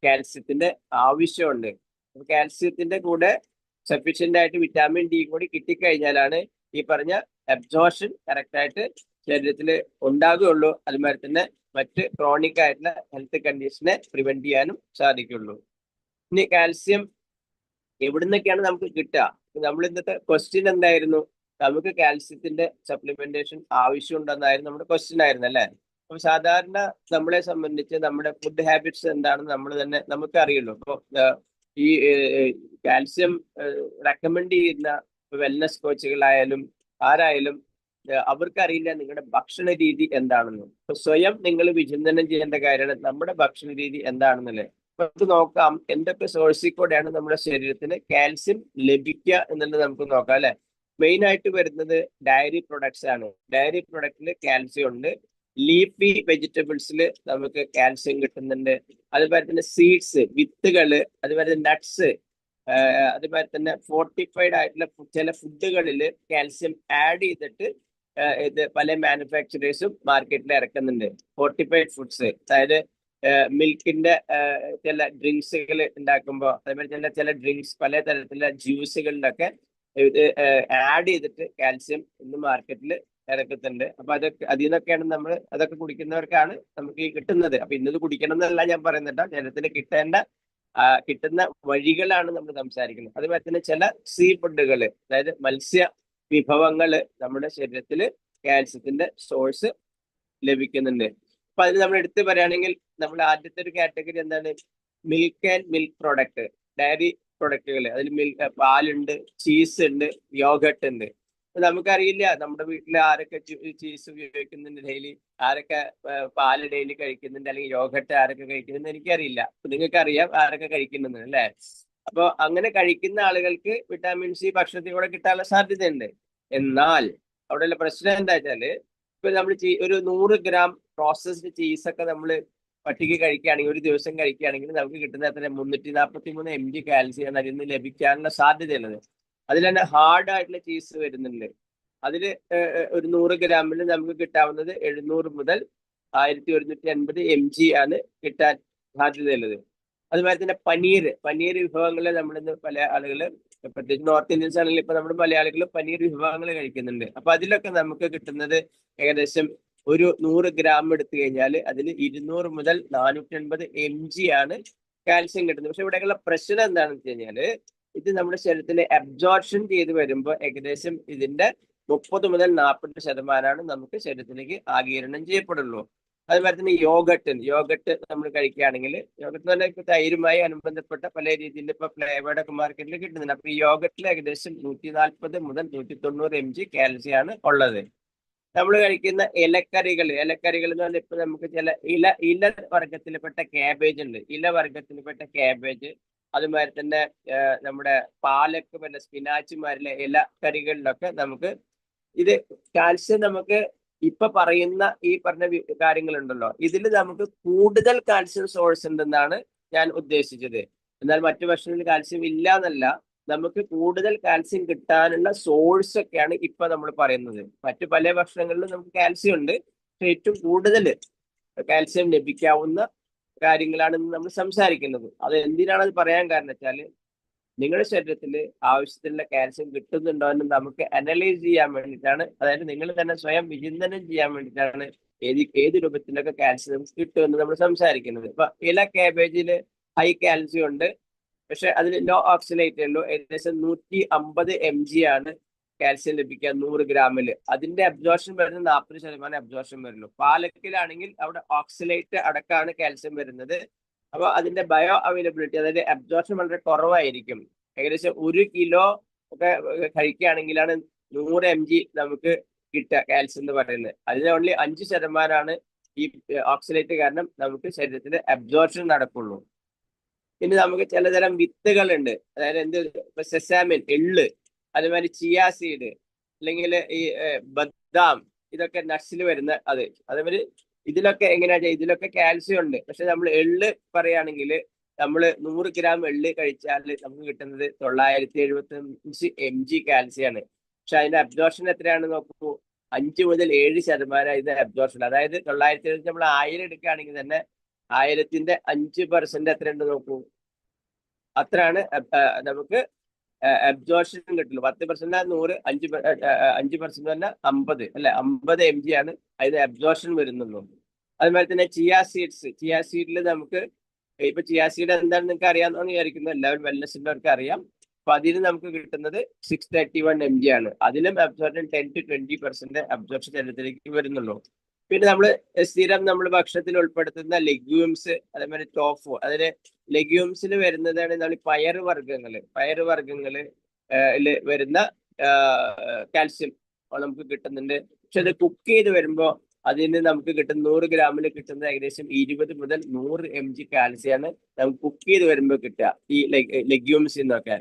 A: കാൽസ്യത്തിന്റെ ആവശ്യമുണ്ട്. കാൽസ്യത്തിന്റെ കൂടെ സഫീഷ്യന്റ് ആയിട്ട് വിറ്റാമിൻ ഡി കൂടി കിട്ടിക്കഴിഞ്ഞാലാണ് ഈ പറഞ്ഞ അബ്സോർഷൻ കറക്റ്റായിട്ട് ശരീരത്തിൽ ഉണ്ടാകുകയുള്ളൂ. അതുമാതിരി തന്നെ മറ്റ് ക്രോണിക് ആയിട്ടുള്ള ഹെൽത്ത് കണ്ടീഷനെ പ്രിവെന്റ് ചെയ്യാനും സാധിക്കുള്ളൂ. ഇനി കാൽസ്യം എവിടുന്നൊക്കെയാണ് നമുക്ക് കിട്ടുക? നമ്മൾ ഇന്നത്തെ ക്വസ്റ്റ്യൻ എന്തായിരുന്നു? നമുക്ക് കാൽസ്യത്തിന്റെ സപ്ലിമെന്റേഷൻ ആവശ്യമുണ്ടെന്നായിരുന്നു നമ്മുടെ ക്വസ്റ്റ്യൻ ആയിരുന്നു, അല്ലെ? അപ്പൊ സാധാരണ നമ്മളെ സംബന്ധിച്ച് നമ്മുടെ ഫുഡ് ഹാബിറ്റ്സ് എന്താണെന്ന് നമ്മൾ തന്നെ നമുക്ക് അറിയുള്ളൂ. അപ്പോൾ ഈ കാൽസ്യം റെക്കമെൻഡ് ചെയ്യുന്ന വെൽനസ് കോച്ചുകളായാലും ആരായാലും അവർക്കറിയില്ല നിങ്ങളുടെ ഭക്ഷണ രീതി എന്താണെന്ന്. അപ്പൊ സ്വയം നിങ്ങൾ വിചിന്തനം ചെയ്യേണ്ട കാര്യമാണ് നമ്മുടെ ഭക്ഷണ രീതി എന്താണെന്നല്ലേ. അപ്പൊ നമുക്ക് നോക്കാം എന്തൊക്കെ സോഴ്സിൽ കൂടെയാണ് നമ്മുടെ ശരീരത്തിന് കാൽസ്യം ലഭിക്കുക എന്നുള്ളത് നമുക്ക് നോക്കാം അല്ലെ. മെയിൻ ആയിട്ട് വരുന്നത് ഡയറി പ്രൊഡക്ട്സ് ആണ്. ഡയറി പ്രൊഡക്റ്റിൽ കാൽസ്യം ഉണ്ട്. ലീഫി വെജിറ്റബിൾസിൽ നമുക്ക് കാൽസ്യം കിട്ടുന്നുണ്ട്. അതുപോലെ തന്നെ സീഡ്സ്, വിത്തുകള്, അതുപോലെ തന്നെ നട്ട്സ്, അതുപോലെ തന്നെ ഫോർട്ടിഫൈഡ് ആയിട്ടുള്ള ചില ഫുഡുകളിൽ കാൽസ്യം ആഡ് ചെയ്തിട്ട് ഇത് പല മാനുഫാക്ചറേഴ്സും മാർക്കറ്റിൽ ഇറക്കുന്നുണ്ട്. ഫോർട്ടിഫൈഡ് ഫുഡ്സ്, അതായത് മിൽക്കിന്റെ ചില ഡ്രിങ്ക്സുകൾ ഉണ്ടാക്കുമ്പോൾ, അതേപോലെ ചില ഡ്രിങ്ക്സ്, പല തരത്തിലുള്ള ജ്യൂസുകളിലൊക്കെ ഇത് ആഡ് ചെയ്തിട്ട് കാൽസ്യം ഇന്ന് മാർക്കറ്റിൽ ഇറക്കുന്നുണ്ട്. അപ്പൊ അതൊക്കെ അതിൽ നിന്നൊക്കെയാണ് നമ്മൾ അതൊക്കെ കുടിക്കുന്നവർക്കാണ് നമുക്ക് ഈ കിട്ടുന്നത്. അപ്പൊ ഇന്നത് കുടിക്കണം എന്നല്ല ഞാൻ പറയുന്നുണ്ട്, ശരീരത്തിന് കിട്ടുന്ന വഴികളാണ് നമ്മൾ സംസാരിക്കുന്നത്. അതുപോലെ തന്നെ ചില സീ ഫുഡുകൾ, അതായത് മത്സ്യ വിഭവങ്ങൾ നമ്മുടെ ശരീരത്തിൽ കാൽസ്യത്തിന്റെ സോഴ്സ് ലഭിക്കുന്നുണ്ട്. അപ്പൊ അതിന് നമ്മൾ എടുത്തു പറയുകയാണെങ്കിൽ നമ്മൾ ആദ്യത്തെ ഒരു കാറ്റഗറി എന്താണ്? Milk and milk product, dairy പ്രൊഡക്റ്റുകൾ. അതിൽ പാലുണ്ട്, ചീസ് ഉണ്ട്, യോഗട്ട് ഉണ്ട്. നമുക്കറിയില്ല നമ്മുടെ വീട്ടിൽ ആരൊക്കെ ചീസ് ഉപയോഗിക്കുന്നുണ്ട് ഡെയിലി, ആരൊക്കെ പാല് ഡെയിലി കഴിക്കുന്നുണ്ട്, അല്ലെങ്കിൽ യോഗട്ട് ആരൊക്കെ കഴിക്കുന്നുണ്ട് എനിക്കറിയില്ല. നിങ്ങൾക്ക് അറിയാം ആരൊക്കെ കഴിക്കുന്നുണ്ട് അല്ലേ. അപ്പോൾ അങ്ങനെ കഴിക്കുന്ന ആളുകൾക്ക് വിറ്റാമിൻ സി ഭക്ഷണത്തിൽ കൂടെ കിട്ടാനുള്ള സാധ്യതയുണ്ട്. എന്നാൽ അവിടെയുള്ള പ്രശ്നം എന്താ വെച്ചാല്, ഇപ്പൊ നമ്മൾ ഒരു 100 ഗ്രാം പ്രോസസ്ഡ് ചീസൊക്കെ നമ്മൾ പട്ടിക കഴിക്കുകയാണെങ്കിൽ, ഒരു ദിവസം കഴിക്കുകയാണെങ്കിൽ നമുക്ക് കിട്ടുന്ന അത്ര 343 mg കാൽസ്യം അതിൽ നിന്ന് ലഭിക്കാനുള്ള സാധ്യതയുള്ളത്. അതിൽ തന്നെ ഹാർഡ് ആയിട്ടുള്ള ചീസ് വരുന്നുണ്ട്. അതിൽ ഒരു 100 ഗ്രാമിൽ നമുക്ക് കിട്ടാവുന്നത് 700 മുതൽ 1150 mg ആണ് കിട്ടാൻ സാധ്യതയുള്ളത്. അതുപോലെ തന്നെ പനീർ വിഭവങ്ങളിൽ നമ്മളിന്ന് പല ആളുകൾ, പ്രത്യേകിച്ച് നോർത്ത് ഇന്ത്യൻസ് ആണെങ്കിൽ ഇപ്പൊ നമ്മുടെ മലയാളികൾ പനീർ വിഭവങ്ങൾ കഴിക്കുന്നുണ്ട്. അപ്പൊ അതിലൊക്കെ നമുക്ക് കിട്ടുന്നത് ഏകദേശം ഒരു 100 ഗ്രാം എടുത്തു കഴിഞ്ഞാൽ അതിൽ 200 മുതൽ 450 mg ആണ് കാൽസ്യം കിട്ടുന്നത്. പക്ഷെ ഇവിടെയുള്ള പ്രശ്നം എന്താണെന്ന് വെച്ച് കഴിഞ്ഞാല്, ഇത് നമ്മുടെ ശരീരത്തിൽ അബ്സോർപ്ഷൻ ചെയ്ത് വരുമ്പോൾ ഏകദേശം ഇതിന്റെ 30 മുതൽ 40% നമുക്ക് ശരീരത്തിലേക്ക് ആഗിരണം ചെയ്യപ്പെടുള്ളൂ. അതുപോലെ തന്നെ യോഗട്ട് നമ്മൾ കഴിക്കുകയാണെങ്കിൽ, യോഗട്ട് തന്നെ ഇപ്പൊ തൈരുമായി അനുബന്ധപ്പെട്ട പല രീതിയിൽ ഇപ്പൊ ഫ്ലേവേർഡ് ഒക്കെ മാർക്കറ്റിൽ കിട്ടുന്നുണ്ട്. അപ്പൊ ഈ യോഗട്ടിൽ ഏകദേശം 140 മുതൽ 190 mg കാൽസ്യം ആണ് ഉള്ളത്. നമ്മൾ കഴിക്കുന്ന ഇലക്കറികൾ എന്ന് പറഞ്ഞാൽ ഇപ്പൊ നമുക്ക് ചില ഇല വർഗത്തിൽപ്പെട്ട ക്യാബേജ് ഉണ്ട്. ഇല വർഗത്തിൽപ്പെട്ട ക്യാബേജ്, അതുമാതിരി തന്നെ നമ്മുടെ പാലക്ക്, പിന്നെ സ്പിനാച്ചുമാരിലെ ഇലക്കറികളിലൊക്കെ നമുക്ക് ഇത് കാൽസ്യം നമുക്ക് ഇപ്പൊ പറയുന്ന ഈ പറഞ്ഞ കാര്യങ്ങളുണ്ടല്ലോ, ഇതിൽ നമുക്ക് കൂടുതൽ കാൽസ്യം സോഴ്സ് ഉണ്ടെന്നാണ് ഞാൻ ഉദ്ദേശിച്ചത്. എന്നാൽ മറ്റു ഭക്ഷണങ്ങളിൽ കാൽസ്യം ഇല്ല എന്നല്ല, നമുക്ക് കൂടുതൽ കാൽസ്യം കിട്ടാനുള്ള സോഴ്സ് ഒക്കെയാണ് ഇപ്പൊ നമ്മൾ പറയുന്നത്. മറ്റു പല ഭക്ഷണങ്ങളിലും നമുക്ക് കാൽസ്യം ഉണ്ട്, പക്ഷെ ഏറ്റവും കൂടുതൽ കാൽസ്യം ലഭിക്കാവുന്ന കാര്യങ്ങളാണ് നമ്മൾ സംസാരിക്കുന്നത്. അത് എന്തിനാണ് അത് പറയാൻ കാരണം വെച്ചാൽ, നിങ്ങളുടെ ശരീരത്തിൽ ആവശ്യത്തിനുള്ള കാൽസ്യം കിട്ടുന്നുണ്ടോ എന്ന് നമുക്ക് അനലൈസ് ചെയ്യാൻ വേണ്ടിയിട്ടാണ്. അതായത് നിങ്ങൾ തന്നെ സ്വയം വിചിന്തനം ചെയ്യാൻ വേണ്ടിയിട്ടാണ് ഏത് രൂപത്തിലൊക്കെ കാൽസ്യം കിട്ടുമെന്ന് നമ്മൾ സംസാരിക്കുന്നത്. ഇപ്പൊ ഇല കാബേജിൽ ഹൈ കാൽസ്യം ഉണ്ട്, പക്ഷെ അതിൽ ലോ ഓക്സിലേറ്റ് ഉള്ളൂ. ഏകദേശം 150 mg ആണ് കാൽസ്യം ലഭിക്കുക 100 ഗ്രാമിൽ. അതിന്റെ അബ്സോർപ്ഷൻ വരുന്നത് 40% അബ്സോർപ്ഷൻ വരുള്ളൂ. പാലക്കിലാണെങ്കിൽ അവിടെ ഓക്സിലേറ്റ് അടക്കമാണ് കാൽസ്യം വരുന്നത്. അപ്പൊ അതിന്റെ ബയോ അവൈലബിലിറ്റി, അതായത് അബ്സോർപ്ഷൻ വളരെ കുറവായിരിക്കും. ഏകദേശം 1 കിലോ ഒക്കെ കഴിക്കുകയാണെങ്കിലാണ് 100 mg നമുക്ക് കിട്ടുക കാൽസ്യം എന്ന് പറയുന്നത്. അതിൽ ഓൺലി 5% ഈ ഓക്സിലേറ്റ് കാരണം നമുക്ക് ശരീരത്തിൽ അബ്സോർപ്ഷൻ നടക്കുള്ളൂ. പിന്നെ നമുക്ക് ചിലതരം വിത്തുകളുണ്ട്, അതായത് സെസാമിൻ, എള്ള്, അതുമാതിരി ചിയാ സീഡ്, അല്ലെങ്കിൽ ഈ ബദാം, ഇതൊക്കെ നട്ട്സിൽ വരുന്ന അതേമാതിരി ഇതിലൊക്കെ എങ്ങനെയാ, ഇതിലൊക്കെ കാൽസ്യം ഉണ്ട്. പക്ഷെ നമ്മൾ എള്ള് പറയുകയാണെങ്കിൽ, നമ്മൾ 100 ഗ്രാം എള്ള് കഴിച്ചാൽ നമുക്ക് കിട്ടുന്നത് 975 mg കാൽസ്യമാണ്. പക്ഷെ അതിന്റെ അബ്സോർപ്ഷൻ എത്രയാണ് നോക്കൂ, 5 മുതൽ 7% ഇതിന്റെ അബ്സോർപ്ഷൻ. അതായത് 970 നമ്മൾ 1000 എടുക്കുകയാണെങ്കിൽ തന്നെ 1000ന്റെ 5% എത്രയുണ്ട് നോക്കൂ, അത്രയാണ് നമുക്ക് അബ്സോർപ്ഷൻ കിട്ടുള്ളൂ. 10% 100, 5% തന്നെ 50 അല്ലെ, 50 mg ആണ് അതിന് അബ്സോർപ്ഷൻ വരുന്നുള്ളൂ. അതുപോലെ തന്നെ ചിയാ സീഡിൽ നമുക്ക് ഇപ്പൊ ചിയാ സീഡ് എന്താണെന്ന് നിങ്ങൾക്ക് അറിയാമെന്ന് വിചാരിക്കുന്നു, എല്ലാവരും വെൽനസിൻ്റെവർക്ക് അറിയാം. അപ്പൊ അതിന് നമുക്ക് കിട്ടുന്നത് 631 mg ആണ്. അതിലും അബ്സോർപ്ഷൻ 10 to 20% അബ്സോർപ്ഷൻ ശരീരത്തിലേക്ക് വരുന്നുള്ളൂ. പിന്നെ നമ്മൾ സ്ഥിരം നമ്മൾ ഭക്ഷണത്തിൽ ഉൾപ്പെടുത്തുന്ന ലെഗ്യൂംസ്, അതേമാതിരി ടോഫു, അതില് ലെഗ്യൂംസിൽ വരുന്നതാണ് നമ്മൾ പയറുവർഗ്ഗങ്ങള് വരുന്ന കാൽസ്യം നമുക്ക് കിട്ടുന്നുണ്ട്. പക്ഷെ അത് കുക്ക് ചെയ്ത് വരുമ്പോ അതിന് നമുക്ക് കിട്ടുന്ന 100 ഗ്രാമിൽ കിട്ടുന്നത് ഏകദേശം 20 മുതൽ 100 mg കാൽസ്യമാണ് നമുക്ക് കുക്ക് ചെയ്ത് വരുമ്പോൾ കിട്ടുക ഈ ലെഗ്യൂംസിൽ നിന്നൊക്കെ.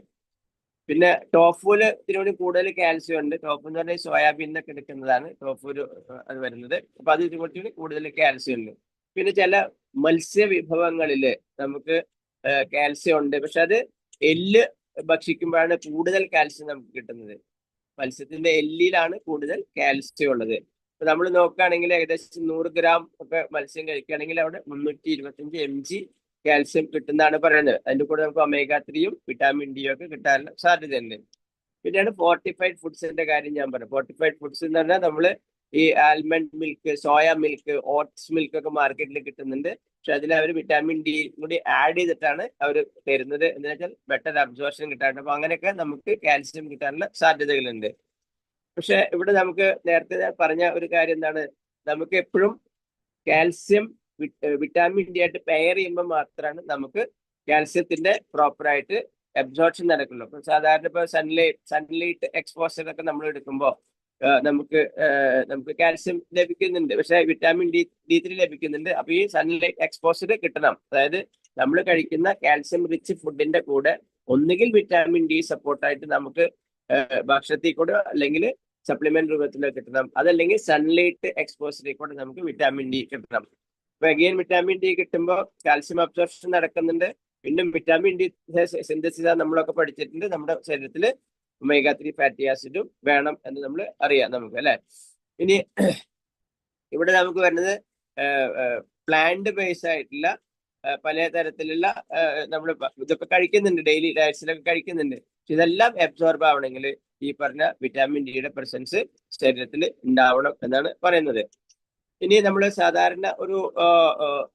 A: പിന്നെ ടോഫുല് ഇതിനോട് കൂടുതൽ കാൽസ്യം ഉണ്ട്. ടോഫു എന്ന് പറഞ്ഞാൽ സോയാബീനൊക്കെ എടുക്കുന്നതാണ് ടോഫു അത് വരുന്നത്. അപ്പൊ അത് ഇതിനോട് കൂടുതൽ കാൽസ്യം ഉണ്ട്. പിന്നെ ചില മത്സ്യ വിഭവങ്ങളില് നമുക്ക് കാൽസ്യം ഉണ്ട്. പക്ഷെ അത് എല്ല് ഭക്ഷിക്കുമ്പോഴാണ് കൂടുതൽ കാൽസ്യം നമുക്ക് കിട്ടുന്നത്. മത്സ്യത്തിന്റെ എല്ലിലാണ് കൂടുതൽ കാൽസ്യം ഉള്ളത്. ഇപ്പൊ നമ്മൾ നോക്കുകയാണെങ്കിൽ ഏകദേശം 100 ഗ്രാം ഒക്കെ മത്സ്യം കഴിക്കുകയാണെങ്കിൽ അവിടെ 325 mg കാൽസ്യം കിട്ടുന്നതാണ് പറയുന്നത്. അതിന്റെ കൂടെ നമുക്ക് ഒമേഗ 3യും വിറ്റാമിൻ ഡിയും ഒക്കെ കിട്ടാനുള്ള സാധ്യതയുണ്ട്. പിന്നെയാണ് ഫോർട്ടിഫൈഡ് ഫുഡ്സിന്റെ കാര്യം ഞാൻ പറഞ്ഞു. ഫോർട്ടിഫൈഡ് ഫുഡ്സ് എന്ന് പറഞ്ഞാൽ നമ്മള് ഈ almond milk, soya milk, oats milk ഒക്കെ മാർക്കറ്റിൽ കിട്ടുന്നുണ്ട്. പക്ഷെ അതിൽ അവർ വിറ്റാമിൻ ഡി കൂടി ആഡ് ചെയ്തിട്ടാണ് അവർ തരുന്നത്. എന്ന് വെച്ചാൽ ബെറ്റർ അബ്സോർപ്ഷൻ കിട്ടാറുണ്ട്. അപ്പൊ അങ്ങനെയൊക്കെ നമുക്ക് കാൽസ്യം കിട്ടാനുള്ള സാധ്യതകളുണ്ട്. പക്ഷെ ഇവിടെ നമുക്ക് നേരത്തെ പറഞ്ഞ ഒരു കാര്യം എന്താണ്, നമുക്ക് എപ്പോഴും കാൽസ്യം വിറ്റാമിൻ ഡി ആയിട്ട് പെയർ ചെയ്യുമ്പോൾ മാത്രമാണ് നമുക്ക് കാൽസ്യത്തിന്റെ പ്രോപ്പറായിട്ട് അബ്സോർപ്ഷൻ നടക്കുള്ളൂ. അപ്പൊ സാധാരണ ഇപ്പൊ സൺലൈറ്റ് എക്സ്പോസർ ഒക്കെ നമ്മൾ എടുക്കുമ്പോൾ നമുക്ക് കാൽസ്യം ലഭിക്കുന്നുണ്ട്. പക്ഷെ വിറ്റാമിൻ D3 ലഭിക്കുന്നുണ്ട്. അപ്പൊ ഈ സൺലൈറ്റ് എക്സ്പോസർ കിട്ടണം. അതായത് നമ്മൾ കഴിക്കുന്ന കാൽസ്യം റിച്ച് ഫുഡിന്റെ കൂടെ ഒന്നുകിൽ വിറ്റാമിൻ ഡി സപ്പോർട്ടായിട്ട് നമുക്ക് ഭക്ഷണത്തിൽ കൂടെ അല്ലെങ്കിൽ സപ്ലിമെന്റ് രൂപത്തിൽ കിട്ടണം, അതല്ലെങ്കിൽ സൺലൈറ്റ് എക്സ്പോസറിൽ കൂടെ നമുക്ക് വിറ്റാമിൻ ഡി കിട്ടണം. അപ്പൊ അഗെയിൻ വിറ്റാമിൻ ഡി കിട്ടുമ്പോൾ കാൽസ്യം അബ്സോർപ്ഷൻ നടക്കുന്നുണ്ട്. വീണ്ടും വിറ്റാമിൻ ഡി സിന്തസിസ് നമ്മളൊക്കെ പഠിച്ചിട്ടുണ്ട്. നമ്മുടെ ശരീരത്തിൽ ഒമേഗ 3 ഫാറ്റി ആസിഡും വേണം എന്ന് നമ്മൾ അറിയാം നമുക്ക്, അല്ലെ. ഇനി ഇവിടെ നമുക്ക് വരുന്നത് പ്ലാന്റ് ബേസ് ആയിട്ടുള്ള പല തരത്തിലുള്ള നമ്മൾ ഇതൊക്കെ കഴിക്കുന്നുണ്ട്, ഡെയിലി ഡയറ്റ്സിലൊക്കെ കഴിക്കുന്നുണ്ട്. പക്ഷെ ഇതെല്ലാം അബ്സോർബ് ആവണമെങ്കിൽ ഈ പറഞ്ഞ വിറ്റാമിൻ ഡിയുടെ പ്രസൻസ് ശരീരത്തിൽ ഉണ്ടാവണം എന്നാണ് പറയുന്നത്. ഇനി നമ്മൾ സാധാരണ ഒരു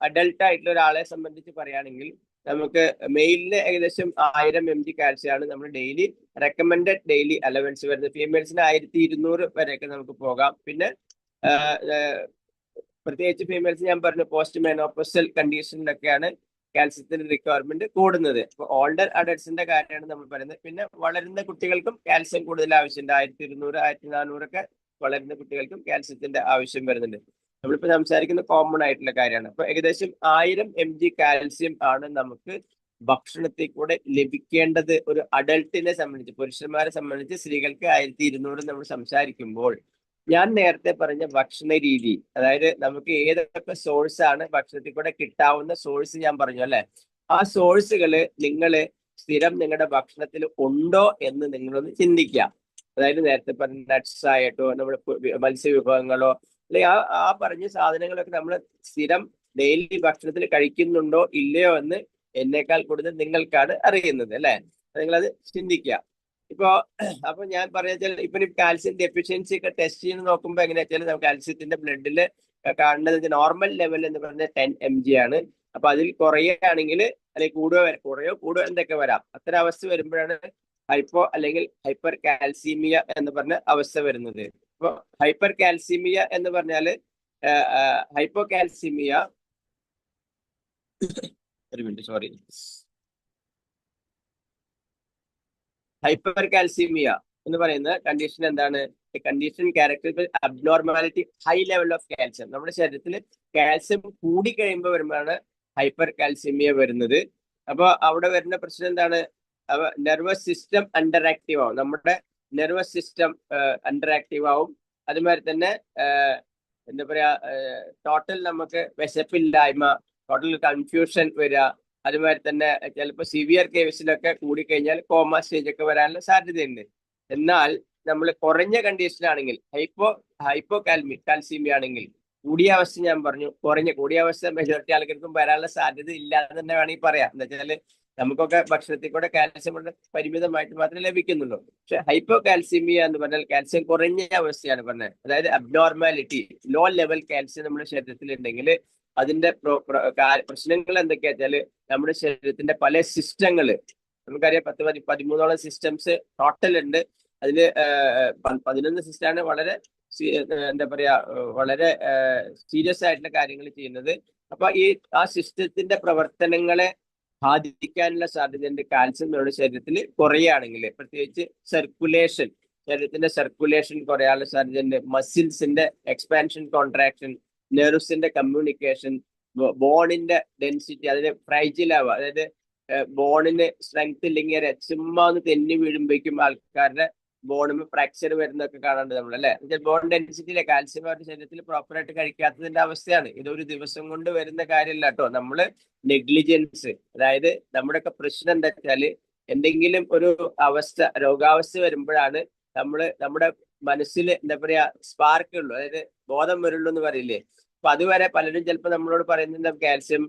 A: അഡൽട്ട് ആയിട്ടുള്ള ഒരാളെ സംബന്ധിച്ച് പറയുകയാണെങ്കിൽ നമുക്ക് മെയിലിന് ഏകദേശം 1000 mg കാൽസ്യമാണ് നമ്മൾ ഡെയിലി റെക്കമെൻഡഡ് ഡെയിലി അലവൻസ് വരുന്നത്. ഫീമെയിൽസിന് 1200 വരെയൊക്കെ നമുക്ക് പോകാം. പിന്നെ പ്രത്യേകിച്ച് ഫീമെയിൽസ് ഞാൻ പറഞ്ഞു പോസ്റ്റ് മെനോപോസൽ കണ്ടീഷനിലൊക്കെയാണ് കാൽസ്യത്തിന്റെ റിക്വയർമെന്റ് കൂടുന്നത്. അപ്പൊ ഓൾഡർ അഡൽട്സിന്റെ കാര്യമാണ് നമ്മൾ പറയുന്നത്. പിന്നെ വളരുന്ന കുട്ടികൾക്കും കാൽസ്യം കൂടുതൽ ആവശ്യമുണ്ട്. 1200 1400 ഒക്കെ വളരുന്ന കുട്ടികൾക്കും കാൽസ്യത്തിന്റെ ആവശ്യം വരുന്നുണ്ട്. നമ്മളിപ്പോ സംസാരിക്കുന്ന കോമൺ ആയിട്ടുള്ള കാര്യമാണ്. അപ്പൊ ഏകദേശം 1000 mg കാൽസ്യം ആണ് നമുക്ക് ഭക്ഷണത്തിൽ കൂടെ ലഭിക്കേണ്ടത്. ഒരു അഡൽട്ടിനെ സംബന്ധിച്ച്, പുരുഷന്മാരെ സംബന്ധിച്ച്, സ്ത്രീകൾക്ക് 1200 നമ്മൾ സംസാരിക്കുമ്പോൾ ഞാൻ നേരത്തെ പറഞ്ഞ ഭക്ഷണ രീതി, അതായത് നമുക്ക് ഏതൊക്കെ സോഴ്സ് ആണ് ഭക്ഷണത്തിൽ കൂടെ കിട്ടാവുന്ന സോഴ്സ് ഞാൻ പറഞ്ഞു, അല്ലെ. ആ സോഴ്സുകള് നിങ്ങൾ സ്ഥിരം നിങ്ങളുടെ ഭക്ഷണത്തിൽ ഉണ്ടോ എന്ന് നിങ്ങളൊന്ന് ചിന്തിക്കുക. അതായത് നേരത്തെ പറഞ്ഞ നട്ട്സ് ആയിട്ടോ നമ്മൾ മത്സ്യവിഭവങ്ങളോ അല്ലെങ്കിൽ ആ പറഞ്ഞ സാധനങ്ങളൊക്കെ നമ്മൾ സ്ഥിരം ഡെയിലി ഭക്ഷണത്തിൽ കഴിക്കുന്നുണ്ടോ ഇല്ലയോ എന്ന് എന്നേക്കാൾ കൂടുതൽ നിങ്ങൾക്കാണ് അറിയുന്നത്, അല്ലെ. നിങ്ങളത് ചിന്തിക്കുക. അപ്പൊ ഞാൻ പറഞ്ഞാൽ ഇപ്പൊ കാൽസ്യം ഡെഫിഷ്യൻസി ഒക്കെ ടെസ്റ്റ് ചെയ്ത് നോക്കുമ്പോൾ എങ്ങനെയാ വെച്ചാൽ നമുക്ക് കാൽസ്യത്തിന്റെ ബ്ലഡിൽ കാണുന്നത് നോർമൽ ലെവൽ എന്ന് പറഞ്ഞാൽ 10 mg ആണ്. അപ്പൊ അതിൽ കുറയുകയാണെങ്കിൽ അല്ലെങ്കിൽ കൂടുകയോ എന്തൊക്കെ വരാം. അത്തരം അവസ്ഥ വരുമ്പോഴാണ് ഹൈപ്പോ അല്ലെങ്കിൽ ഹൈപ്പർ കാൽസീമിയ എന്ന് പറഞ്ഞ അവസ്ഥ വരുന്നത്. അപ്പൊ ഹൈപ്പർ കാൽസീമിയ എന്ന് പറഞ്ഞാല് ഹൈപ്പോ കാൽസീമിയ ഹൈപ്പർ കാൽസീമിയ എന്ന് പറയുന്ന കണ്ടീഷൻ എന്താണ്? Condition character abnormality high level of calcium. നമ്മുടെ ശരീരത്തിൽ കാൽസ്യം കൂടി കഴിയുമ്പോൾ വരുമ്പോഴാണ് ഹൈപ്പർ കാൽസീമിയ വരുന്നത്. അപ്പൊ അവിടെ വരുന്ന പ്രശ്നം എന്താണ്? നെർവസ് സിസ്റ്റം അണ്ടർ ആക്റ്റീവ് ആവും. നമ്മുടെ നെർവസ് സിസ്റ്റം അണ്ടർ ആക്റ്റീവ് ആവും. അതുമാതിരി തന്നെ എന്താ പറയാ, ടോട്ടൽ നമുക്ക് വിശപ്പില്ലായ്മ, ടോട്ടൽ കൺഫ്യൂഷൻ വരിക. അതുമാതിരി തന്നെ ചിലപ്പോൾ സിവിയർ കേസിലൊക്കെ കൂടിക്കഴിഞ്ഞാൽ കോമ സ്റ്റേജ് ഒക്കെ വരാനുള്ള സാധ്യതയുണ്ട്. എന്നാൽ നമ്മൾ കുറഞ്ഞ കണ്ടീഷനാണെങ്കിൽ ഹൈപ്പോ കാൽസീമിയ ആണെങ്കിൽ, കൂടിയ അവസ്ഥ ഞാൻ പറഞ്ഞു, കൂടിയ അവസ്ഥ മെജോറിറ്റി ആൾക്കാർക്കും വരാനുള്ള സാധ്യത ഇല്ലാതെ തന്നെ വേണമെങ്കിൽ പറയാം. എന്താ വെച്ചാൽ നമുക്കൊക്കെ ഭക്ഷണത്തിൽ കൂടെ കാൽസ്യം പരിമിതമായിട്ട് മാത്രമേ ലഭിക്കുന്നുള്ളൂ. പക്ഷെ ഹൈപ്പോ കാൽസീമിയ എന്ന് പറഞ്ഞാൽ കാൽസ്യം കുറഞ്ഞ അവസ്ഥയാണ് പറഞ്ഞത്. അതായത് അബ്നോർമാലിറ്റി, ലോ ലെവൽ കാൽസ്യം നമ്മുടെ ശരീരത്തിൽ ഉണ്ടെങ്കിൽ അതിന്റെ പ്രശ്നങ്ങൾ എന്തൊക്കെയാ വെച്ചാല് നമ്മുടെ ശരീരത്തിന്റെ പല സിസ്റ്റങ്ങള്, നമുക്കറിയാം 10-13 സിസ്റ്റംസ് ടോട്ടൽ ഉണ്ട്. അതില് 11 സിസ്റ്റമാണ് വളരെ എന്താ പറയാ വളരെ സീരിയസ് ആയിട്ടുള്ള കാര്യങ്ങൾ ചെയ്യുന്നത്. അപ്പൊ ആ സിസ്റ്റത്തിന്റെ പ്രവർത്തനങ്ങളെ ബാധിക്കാനുള്ള സാധ്യതയുണ്ട് കാൽസ്യം നമ്മുടെ ശരീരത്തിൽ കുറയുകയാണെങ്കിൽ. പ്രത്യേകിച്ച് ശരീരത്തിന്റെ സർക്കുലേഷൻ കുറയാനുള്ള സാധ്യതയുണ്ട്. മസിൽസിന്റെ എക്സ്പാൻഷൻ കോൺട്രാക്ഷൻ, നെർവ്സിന്റെ കമ്മ്യൂണിക്കേഷൻ, ബോണിന്റെ ഡെൻസിറ്റി അതിന് ഫ്രൈജിൽ ആവുക. അതായത് ബോണിന് സ്ട്രെങ്ത് ഇല്ലെങ്കിൽ ചുമ്മാ ഒന്ന് തെന്നി വീഴുമ്പോഴേക്കും ആൾക്കാരുടെ ബോണിന് ഫ്രാക്ചർ വരുന്നതൊക്കെ കാണാണ്ട് നമ്മൾ അല്ലെ. ബോൺ ഡെൻസിറ്റിയിലെ കാൽസ്യം അവരുടെ ശരീരത്തിൽ പ്രോപ്പറായിട്ട് കഴിക്കാത്തതിന്റെ അവസ്ഥയാണ്. ഇതൊരു ദിവസം കൊണ്ട് വരുന്ന കാര്യമല്ല കേട്ടോ. നമ്മള് നെഗ്ലിജൻസ്, അതായത് നമ്മുടെയൊക്കെ പ്രശ്നം എന്താ വെച്ചാല് എന്തെങ്കിലും ഒരു രോഗാവസ്ഥ വരുമ്പോഴാണ് നമ്മുടെ മനസ്സിൽ എന്താ പറയാ സ്പാർക്ക് ഉള്ളൂ, അതായത് ബോധം വരുള്ളൂ എന്ന് പറയില്ലേ. അപ്പൊ അതുവരെ പലരും ചിലപ്പോൾ നമ്മളോട് പറയുന്നത് കാൽസ്യം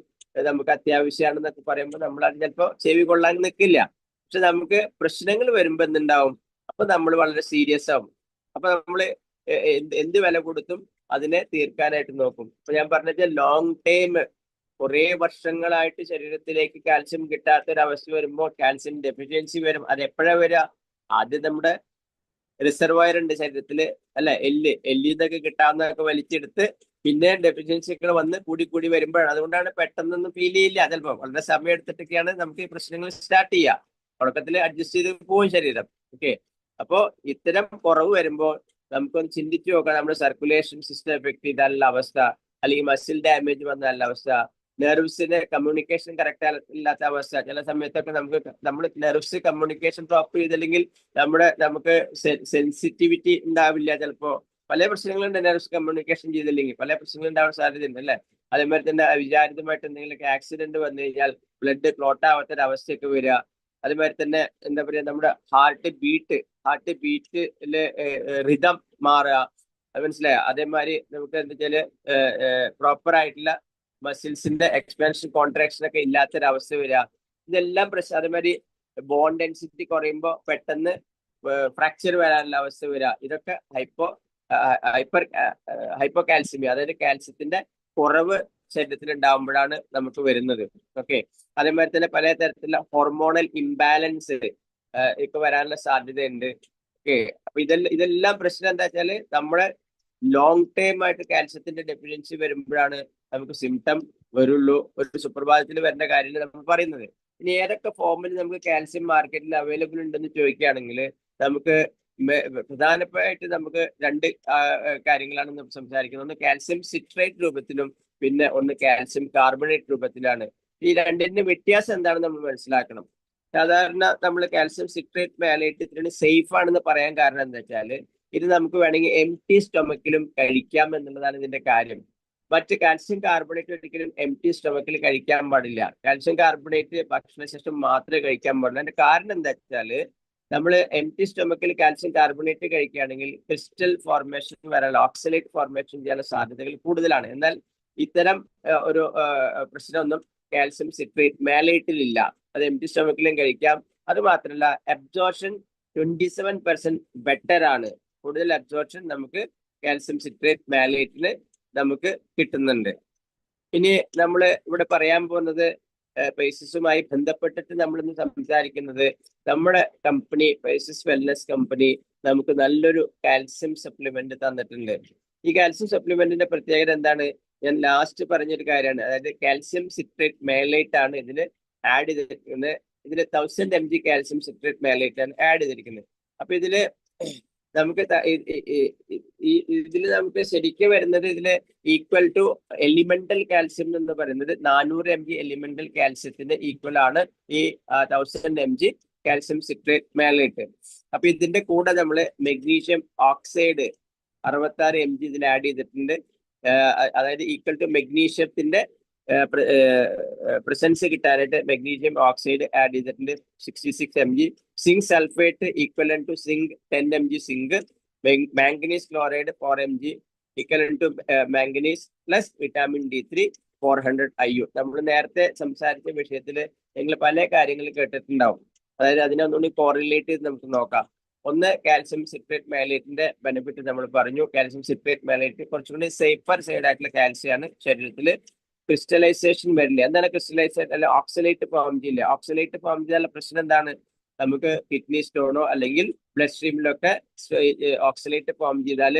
A: നമുക്ക് അത്യാവശ്യമാണെന്നൊക്കെ പറയുമ്പോൾ നമ്മൾ അത് ചിലപ്പോൾ ചെവി കൊള്ളാൻ നിൽക്കില്ല. പക്ഷെ നമുക്ക് പ്രശ്നങ്ങൾ വരുമ്പോ എന്തുണ്ടാവും, അപ്പൊ നമ്മൾ വളരെ സീരിയസ് ആവും. അപ്പൊ നമ്മൾ എന്ത് വില കൊടുത്തും അതിനെ തീർക്കാനായിട്ട് നോക്കും. അപ്പൊ ഞാൻ പറഞ്ഞ ലോങ് ടൈം കുറെ വർഷങ്ങളായിട്ട് ശരീരത്തിലേക്ക് കാൽസ്യം കിട്ടാത്ത ഒരു അവസ്ഥ വരുമ്പോൾ കാൽസ്യം ഡെഫിഷ്യൻസി വരും. അത് എപ്പോഴാ വരിക? ആദ്യം നമ്മുടെ റിസർവോയർ ഉണ്ട് ശരീരത്തില് അല്ലെ, എല്ലിന്നൊക്കെ കിട്ടാവുന്നതൊക്കെ വലിച്ചെടുത്ത് പിന്നെ ഡെഫിഷ്യൻസി ഒക്കെ വന്ന് കൂടി വരുമ്പോഴാണ്. അതുകൊണ്ടാണ് പെട്ടെന്നൊന്നും ഫീൽ ചെയ്യില്ല. ചിലപ്പോൾ വളരെ സമയം എടുത്തിട്ടൊക്കെയാണ് നമുക്ക് ഈ പ്രശ്നങ്ങൾ സ്റ്റാർട്ട് ചെയ്യുക. തുടക്കത്തിൽ അഡ്ജസ്റ്റ് ചെയ്ത് പോവും ശരീരം. ഓക്കെ, അപ്പോ ഇത്തരം കുറവ് വരുമ്പോൾ നമുക്കൊന്ന് ചിന്തിച്ചു നോക്കാം. നമ്മുടെ സർക്കുലേഷൻ സിസ്റ്റം എഫക്ട് ചെയ്താലുള്ള അവസ്ഥ, അല്ലെങ്കിൽ മസിൽ ഡാമേജ് വന്നാലുള്ള അവസ്ഥ, നെർവ്സിന് കമ്മ്യൂണിക്കേഷൻ കറക്റ്റ് ഇല്ലാത്ത അവസ്ഥ. ചില സമയത്തൊക്കെ നമ്മൾ നെർവ്സ് കമ്മ്യൂണിക്കേഷൻ പ്രോപ്പർ ചെയ്തില്ലെങ്കിൽ നമുക്ക് സെൻസിറ്റിവിറ്റി ഉണ്ടാവില്ല. ചിലപ്പോ പല പ്രശ്നങ്ങളുണ്ട്. നെർവ്സ് കമ്മ്യൂണിക്കേഷൻ ചെയ്തില്ലെങ്കിൽ പല പ്രശ്നങ്ങളും ഉണ്ടാവാൻ സാധ്യതയുണ്ട് അല്ലെ. അതേമാതിരി തന്നെ അവിചാരിതമായിട്ട് എന്തെങ്കിലുമൊക്കെ ആക്സിഡന്റ് വന്നു കഴിഞ്ഞാൽ ബ്ലഡ് ക്ലോട്ട് ആവാത്തൊരു അവസ്ഥയൊക്കെ വരിക. അതുമാതിരി തന്നെ എന്താ പറയാ, നമ്മുടെ ഹാർട്ട് ബീറ്റില് റിതം മാറുക. അത് മനസ്സിലായോ? അതേമാതിരി നമുക്ക് എന്താ വെച്ചാല് പ്രോപ്പർ ആയിട്ടുള്ള മസിൽസിന്റെ എക്സ്പാൻഷൻ കോൺട്രാക്ഷൻ ഒക്കെ ഇല്ലാത്തൊരവസ്ഥ വരിക. ഇതെല്ലാം പ്രശ്നം. അതേമാതിരി ബോൺ ഡെൻസിറ്റി കുറയുമ്പോൾ പെട്ടെന്ന് ഫ്രാക്ചർ വരാനുള്ള അവസ്ഥ വരിക. ഇതൊക്കെ ഹൈപ്പോ കാൽസ്യമി, അതായത് കാൽസ്യത്തിന്റെ കുറവ് ശരീരത്തിൽ ഉണ്ടാകുമ്പോഴാണ് നമുക്ക് വരുന്നത്. ഓക്കെ, അതേമാതിരി തന്നെ പല തരത്തിലുള്ള ഹോർമോണൽ ഇംബാലൻസ് ഇപ്പൊ വരാനുള്ള സാധ്യതയുണ്ട്. ഓക്കെ, അപ്പൊ ഇതെല്ലാം പ്രശ്നം എന്താ വെച്ചാല് നമ്മുടെ ലോങ് ടൈം ആയിട്ട് കാൽസ്യത്തിന്റെ ഡെഫിഷ്യൻസി വരുമ്പോഴാണ് നമുക്ക് സിംറ്റം വരുള്ളൂ. ഒരു സുപ്രഭാതത്തിൽ വരേണ്ട കാര്യങ്ങൾ നമ്മൾ പറയുന്നത്. ഇനി ഏതൊക്കെ ഫോമിൽ നമുക്ക് കാൽസ്യം മാർക്കറ്റിൽ അവൈലബിൾ ഉണ്ടെന്ന് ചോദിക്കുകയാണെങ്കിൽ നമുക്ക് പ്രധാനമായിട്ട് നമുക്ക് രണ്ട് കാര്യങ്ങളാണ് സംസാരിക്കുന്നത്. ഒന്ന് കാൽസ്യം സിട്രേറ്റ് രൂപത്തിലും പിന്നെ ഒന്ന് കാൽസ്യം കാർബണേറ്റ് രൂപത്തിലാണ്. ഈ രണ്ടിന്റെ വ്യത്യാസം എന്താണെന്ന് നമ്മൾ മനസ്സിലാക്കണം. സാധാരണ നമ്മൾ കാൽസ്യം സിട്രേറ്റ് മാലേറ്റ് ഇതിന് സേഫ് ആണെന്ന് പറയാൻ കാരണം എന്താ വെച്ചാല് ഇത് നമുക്ക് വേണമെങ്കിൽ എംപ്റ്റി സ്റ്റൊമക്കിലും കഴിക്കാം എന്നുള്ളതാണ് ഇതിന്റെ കാര്യം. മറ്റ് കാൽസ്യം കാർബണേറ്റ് ഒരിക്കലും എംപ്റ്റി സ്റ്റൊമക്കിൽ കഴിക്കാൻ പാടില്ല. കാൽസ്യം കാർബണേറ്റ് ഭക്ഷണശേഷം മാത്രമേ കഴിക്കാൻ പാടുള്ളൂ. അതിന്റെ കാരണം എന്താ വെച്ചാല് നമ്മൾ എംപ്റ്റി സ്റ്റൊമക്കിൽ കാൽസ്യം കാർബണേറ്റ് കഴിക്കുകയാണെങ്കിൽ ക്രിസ്റ്റൽ ഫോർമേഷൻ വരാനുള്ള, ഓക്സലേറ്റ് ഫോർമേഷൻ ചെയ്യാനുള്ള സാധ്യതകൾ കൂടുതലാണ്. എന്നാൽ ഇത്തരം ഒരു പ്രശ്നമൊന്നും കാൽസ്യം സിട്രേറ്റ് മാലേറ്റിൽ ഇല്ല. അത് എംപ്റ്റി സ്റ്റൊമക്കിലും കഴിക്കാം. അത് മാത്രമല്ല അബ്സോർപ്ഷൻ 27% ബെറ്റർ ആണ്. കൂടുതൽ അബ്സോർപ്ഷൻ നമുക്ക് കാൽസ്യം സിട്രേറ്റ് മാലേറ്റിന് നമുക്ക് കിട്ടുന്നുണ്ട്. ഇനി നമ്മൾ ഇവിടെ പറയാൻ പോകുന്നത് പൈസസുമായി ബന്ധപ്പെട്ടിട്ട് നമ്മളിന്ന് സംസാരിക്കുന്നത്, നമ്മുടെ കമ്പനി പൈസസ് വെൽനസ് കമ്പനി നമുക്ക് നല്ലൊരു കാൽസ്യം സപ്ലിമെന്റ് തന്നിട്ടുണ്ട്. ഈ കാൽസ്യം സപ്ലിമെന്റിന്റെ പ്രത്യേകത എന്താണ്? ഞാൻ ലാസ്റ്റ് പറഞ്ഞൊരു കാര്യമാണ്. അതായത് കാൽസ്യം സിട്രേറ്റ് മേലേറ്റ് ആണ് ഇതിന് ആഡ് ചെയ്തിരിക്കുന്നത്. ഇതിൽ 1000 mg കാൽസ്യം സിട്രേറ്റ് മേലേറ്റ് ആണ് ആഡ് ചെയ്തിരിക്കുന്നത്. അപ്പൊ ഇതില് നമുക്ക് നമുക്ക് ശരിക്കും വരുന്നത് ഇതില് ഈക്വൽ ടു എലിമെന്റൽ കാൽസ്യം എന്ന് പറയുന്നത് 400 mg എലിമെന്റൽ കാൽസ്യത്തിന് ഈക്വൽ ആണ് ഈ 1000 mg കാൽസ്യം സിട്രേറ്റ് മാലേറ്റ്. അപ്പൊ ഇതിന്റെ കൂടെ നമ്മൾ മെഗ്നീഷ്യം ഓക്സൈഡ് 66 mg ഇതിൽ ആഡ് ചെയ്തിട്ടുണ്ട്. അതായത് ഈക്വൽ ടു മെഗ്നീഷ്യത്തിന്റെ പ്രസൻസ് കിട്ടാനായിട്ട് മെഗ്നീഷ്യം ഓക്സൈഡ് ആഡ് ചെയ്തിട്ടുണ്ട് 66 mg. Zinc sulphate equivalent to zinc 10 mg zinc. Manganese chloride 4 mg equivalent to manganese plus vitamin D3 400 IU. നമ്മൾ നേരത്തെ സംസാരിച്ച വിഷയത്തിൽ നിങ്ങൾ പല കാര്യങ്ങൾ കേട്ടിട്ടുണ്ടാവും. അതായത് അതിനൊന്നുകൂടി കോറിലേറ്റ് ചെയ്ത് നമുക്ക് നോക്കാം. ഒന്ന്, കാൽസ്യം സിട്രേറ്റ് മാലേറ്റിന്റെ ബെനിഫിറ്റ് നമ്മൾ പറഞ്ഞു. കാൽസ്യം സിട്രേറ്റ് മാലേറ്റ് കുറച്ചുകൂടി സേഫർ സൈഡ് ആയിട്ടുള്ള കാൽസ്യമാണ്. ശരീരത്തിൽ ക്രിസ്റ്റലൈസേഷൻ വരില്ല. എന്താണ് ക്രിസ്റ്റലൈസേഷൻ? അല്ല, ഓക്സലേറ്റ് ഫോം ചെയ്യില്ല. ഓക്സലേറ്റ് ഫോം ചെയ്യാനുള്ള പ്രശ്നം എന്താണ്? നമുക്ക് കിഡ്നി സ്റ്റോണോ അല്ലെങ്കിൽ ബ്ലഡ് സ്ട്രീമിലൊക്കെ ഓക്സലേറ്റ് ഫോം ചെയ്താൽ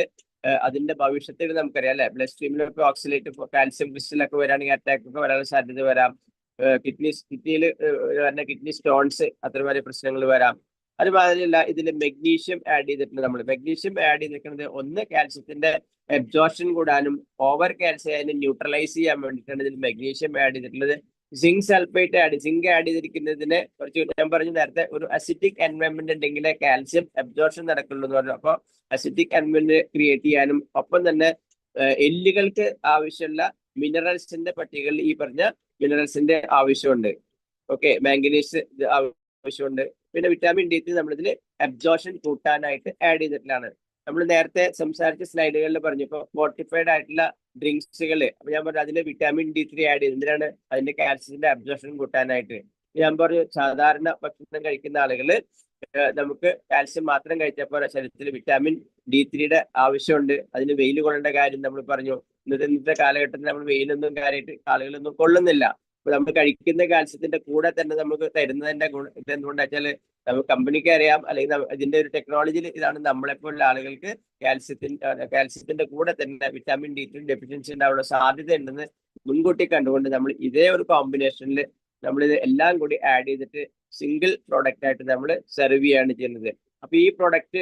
A: അതിന്റെ ഭവിഷ്യത്തിൽ നമുക്കറിയാം അല്ലെ, ബ്ലഡ് സ്ട്രീമിലൊക്കെ ഓക്സിലേറ്റ് കാൽസ്യം ക്രിസ്റ്റലൊക്കെ വരാണെങ്കിൽ അറ്റാക്ക് ഒക്കെ വരാനുള്ള സാധ്യത വരാം. കിഡ്നിയിൽ വരുന്ന കിഡ്നി സ്റ്റോൺസ് അത്തരമായ പ്രശ്നങ്ങൾ വരാം. അതുമാതിരിയല്ല, ഇതിൽ മെഗ്നീഷ്യം ആഡ് ചെയ്തിട്ടുണ്ട്. നമ്മൾ മെഗ്നീഷ്യം ആഡ് ചെയ്തിരിക്കുന്നത് ഒന്ന് കാൽസ്യത്തിന്റെ അബ്സോർപ്ഷൻ കൂടാനും ഓവർ കാൽസ്യം അതിനെ ന്യൂട്രലൈസ് ചെയ്യാൻ വേണ്ടിയിട്ടാണ് ഇതിൽ മെഗ്നീഷ്യം ആഡ് ചെയ്തിട്ടുള്ളത്. സിങ്ക് സൾഫേറ്റ് സിങ്ക് ആഡ് ചെയ്തിരിക്കുന്നതിന് കുറച്ച് ഞാൻ പറഞ്ഞു നേരത്തെ, ഒരു അസിറ്റിക് എൻവയൺമെന്റ് ഉണ്ടെങ്കിലേ കാൽസ്യം അബ്സോർപ്ഷൻ നടക്കുള്ളൂ എന്ന് പറഞ്ഞു. അപ്പോൾ അസിറ്റിക് എൻവയൺമെന്റ് ക്രിയേറ്റ് ചെയ്യാനും ഒപ്പം തന്നെ എല്ലുകൾക്ക് ആവശ്യമുള്ള മിനറൽസിന്റെ പട്ടികയിൽ ഈ പറഞ്ഞ മിനറൽസിന്റെ ആവശ്യമുണ്ട്. ഓക്കെ, മാംഗനീസ് ആവശ്യമുണ്ട്. പിന്നെ വിറ്റാമിൻ D3 നമ്മളിതിൽ അബ്സോർപ്ഷൻ കൂട്ടാനായിട്ട് ആഡ് ചെയ്തിട്ടുള്ളതാണ്. നമ്മൾ നേരത്തെ സംസാരിച്ച സ്ലൈഡുകളിൽ പറഞ്ഞു, ഇപ്പോൾ ഫോർട്ടിഫൈഡ് ആയിട്ടുള്ള ഡ്രിങ്ക്സുകൾ, അപ്പൊ ഞാൻ പറഞ്ഞു അതിൽ വിറ്റാമിൻ D3 ആഡ് ചെയ്ത് എന്തിനാണ്, അതിന്റെ കാൽസ്യത്തിന്റെ അബ്സോർപ്ഷൻ കൂട്ടാനായിട്ട്. ഞാൻ പറഞ്ഞു സാധാരണ ഭക്ഷണം കഴിക്കുന്ന ആളുകൾ നമുക്ക് കാൽസ്യം മാത്രം കഴിച്ചാൽ പോലെ ശരീരത്തിൽ വിറ്റാമിൻ D3യുടെ ആവശ്യമുണ്ട്. അതിന് വെയിൽ കൊള്ളേണ്ട കാര്യം നമ്മൾ പറഞ്ഞു. ഇന്നത്തെ കാലഘട്ടത്തിൽ നമ്മൾ വെയിലൊന്നും കാര്യമായിട്ട് ആളുകളൊന്നും കൊള്ളുന്നില്ല. അപ്പൊ നമ്മൾ കഴിക്കുന്ന കാൽസ്യത്തിന്റെ കൂടെ തന്നെ നമുക്ക് തരുന്നതിന്റെ ഗുണം ഇതെന്തുകൊണ്ടാ വെച്ചാൽ നമുക്ക് കമ്പനിക്ക് അറിയാം, അല്ലെങ്കിൽ ഇതിന്റെ ഒരു ടെക്നോളജിയിൽ ഇതാണ്, നമ്മളെപ്പോലുള്ള ആളുകൾക്ക് കാൽസ്യത്തിന്റെ കൂടെ തന്നെ വിറ്റാമിൻ D3 ഡെഫിഷ്യൻസി ഉണ്ടാവാനുള്ള സാധ്യത ഉണ്ടെന്ന് മുൻകൂട്ടി കണ്ടുകൊണ്ട് നമ്മൾ ഇതേ ഒരു കോമ്പിനേഷനിൽ നമ്മളിത് എല്ലാം കൂടി ആഡ് ചെയ്തിട്ട് സിംഗിൾ പ്രോഡക്റ്റ് ആയിട്ട് നമ്മൾ സെർവ് ചെയ്യാണ് ചെയ്യുന്നത്. അപ്പൊ ഈ പ്രോഡക്റ്റ്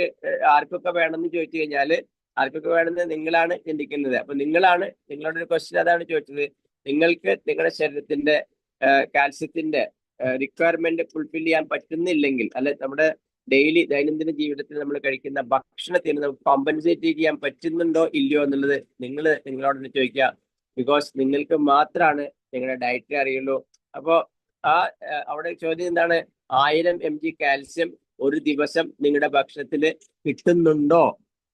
A: ആർക്കൊക്കെ വേണമെന്ന് ചോദിച്ചു കഴിഞ്ഞാൽ, ആർക്കൊക്കെ വേണമെന്ന് നിങ്ങളാണ് ചിന്തിക്കുന്നത്. അപ്പൊ നിങ്ങളോട് ഒരു ക്വസ്റ്റ്യൻ അതാണ് ചോദിച്ചത്. നിങ്ങൾക്ക് നിങ്ങളുടെ ശരീരത്തിന്റെ കാൽസ്യത്തിന്റെ റിക്വയർമെന്റ് ഫുൾഫിൽ ചെയ്യാൻ പറ്റുന്നില്ലെങ്കിൽ, അല്ലെ നമ്മുടെ ഡെയിലി ദൈനംദിന ജീവിതത്തിൽ നമ്മൾ കഴിക്കുന്ന ഭക്ഷണത്തിന് നമുക്ക് കോമ്പൻസേറ്റ് ചെയ്യാൻ പറ്റുന്നുണ്ടോ ഇല്ലയോ എന്നുള്ളത് നിങ്ങളോട് ചോദിക്കുക. ബിക്കോസ് നിങ്ങൾക്ക് മാത്രമാണ് നിങ്ങളുടെ ഡയറ്റ് അറിയുള്ളൂ. അപ്പോൾ അവിടെ ചോദ്യം എന്താണ്, 1000 mg കാൽസ്യം ഒരു ദിവസം നിങ്ങളുടെ ഭക്ഷണത്തിൽ കിട്ടുന്നുണ്ടോ?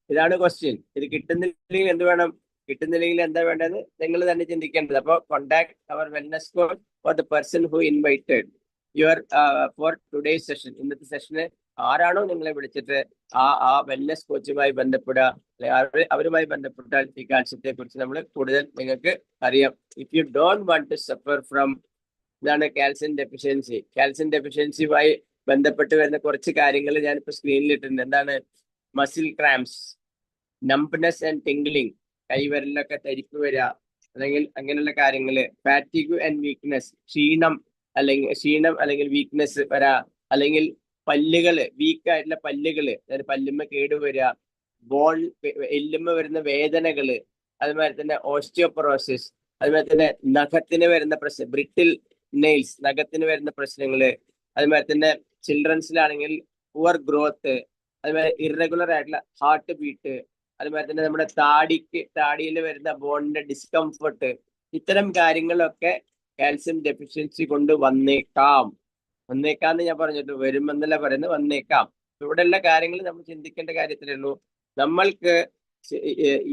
A: ഇതാണ് ക്വസ്റ്റ്യൻ. ഇത് കിട്ടുന്നില്ലെങ്കിൽ എന്ത് വേണം, കിട്ടുന്നില്ലെങ്കിൽ എന്താ വേണ്ടത് നിങ്ങൾ തന്നെ ചിന്തിക്കേണ്ടത്. അപ്പോൾ കോണ്ടാക്ട് അവർ wellness coach for the person who invited your for today's session. ഇന്നത്തെ സെഷന് ആരാണോ നിങ്ങളെ വിളിച്ചിട്ട് ആ വെൽനസ് കോച്ചുമായി ബന്ധപ്പെടുക, അല്ലെങ്കിൽ അവരുമായി ബന്ധപ്പെട്ടാൽ ഈ കാൽസ്യത്തെ കുറിച്ച് നമ്മൾ കൂടുതൽ നിങ്ങൾക്ക് അറിയാം. If you don't want to suffer from, ഇതാണ് കാൽസ്യം ഡെഫിഷ്യൻസി. കാൽസ്യം ഡെഫിഷ്യൻസിയുമായി ബന്ധപ്പെട്ട് വരുന്ന കുറച്ച് കാര്യങ്ങൾ ഞാനിപ്പോൾ സ്ക്രീനിൽ ഇട്ടിട്ടുണ്ട്. എന്താണ്, muscle cramps, numbness and tingling, കൈവിരലിലൊക്കെ തരിപ്പ് വരിക, അല്ലെങ്കിൽ അങ്ങനെയുള്ള കാര്യങ്ങള്, ഫാറ്റിഗ് ആൻഡ് വീക്ക്നെസ്, ക്ഷീണം അല്ലെങ്കിൽ വീക്ക്നെസ് വരാ, അല്ലെങ്കിൽ പല്ലുകള് വീക്കായിട്ടുള്ള പല്ലുകള്, അതായത് പല്ലുമ്മ കേടുവരിക, എല്ലുമ്മ വരുന്ന വേദനകള്, അതുമാതിരി തന്നെ ഓസ്റ്റിയോപൊറോസിസ്, അതുമാതിരി തന്നെ നഖത്തിന് വരുന്ന പ്രശ്നം, ബ്രിട്ടിൽ നെയിൽസ്, നഖത്തിന് വരുന്ന പ്രശ്നങ്ങള്, അതുമാതിരി തന്നെ ചിൽഡ്രൻസിലാണെങ്കിൽ പുവർ ഗ്രോത്ത്, അതുമാതിരി ഇറഗുലർ ആയിട്ടുള്ള ഹാർട്ട് ബീറ്റ്, അതുമാതിരി തന്നെ നമ്മുടെ താടിയിൽ വരുന്ന ബോണിന്റെ ഡിസ്കംഫർട്ട്, ഇത്തരം കാര്യങ്ങളൊക്കെ കാൽസ്യം ഡെഫിഷ്യൻസി കൊണ്ട് വന്നേക്കാന്ന് ഞാൻ പറഞ്ഞിട്ട്, വരുമെന്നല്ല പറയുന്നത്, വന്നേക്കാം. ഇവിടെയുള്ള കാര്യങ്ങൾ നമ്മൾ ചിന്തിക്കേണ്ട കാര്യത്തിലേ ഉള്ളൂ. നമ്മൾക്ക്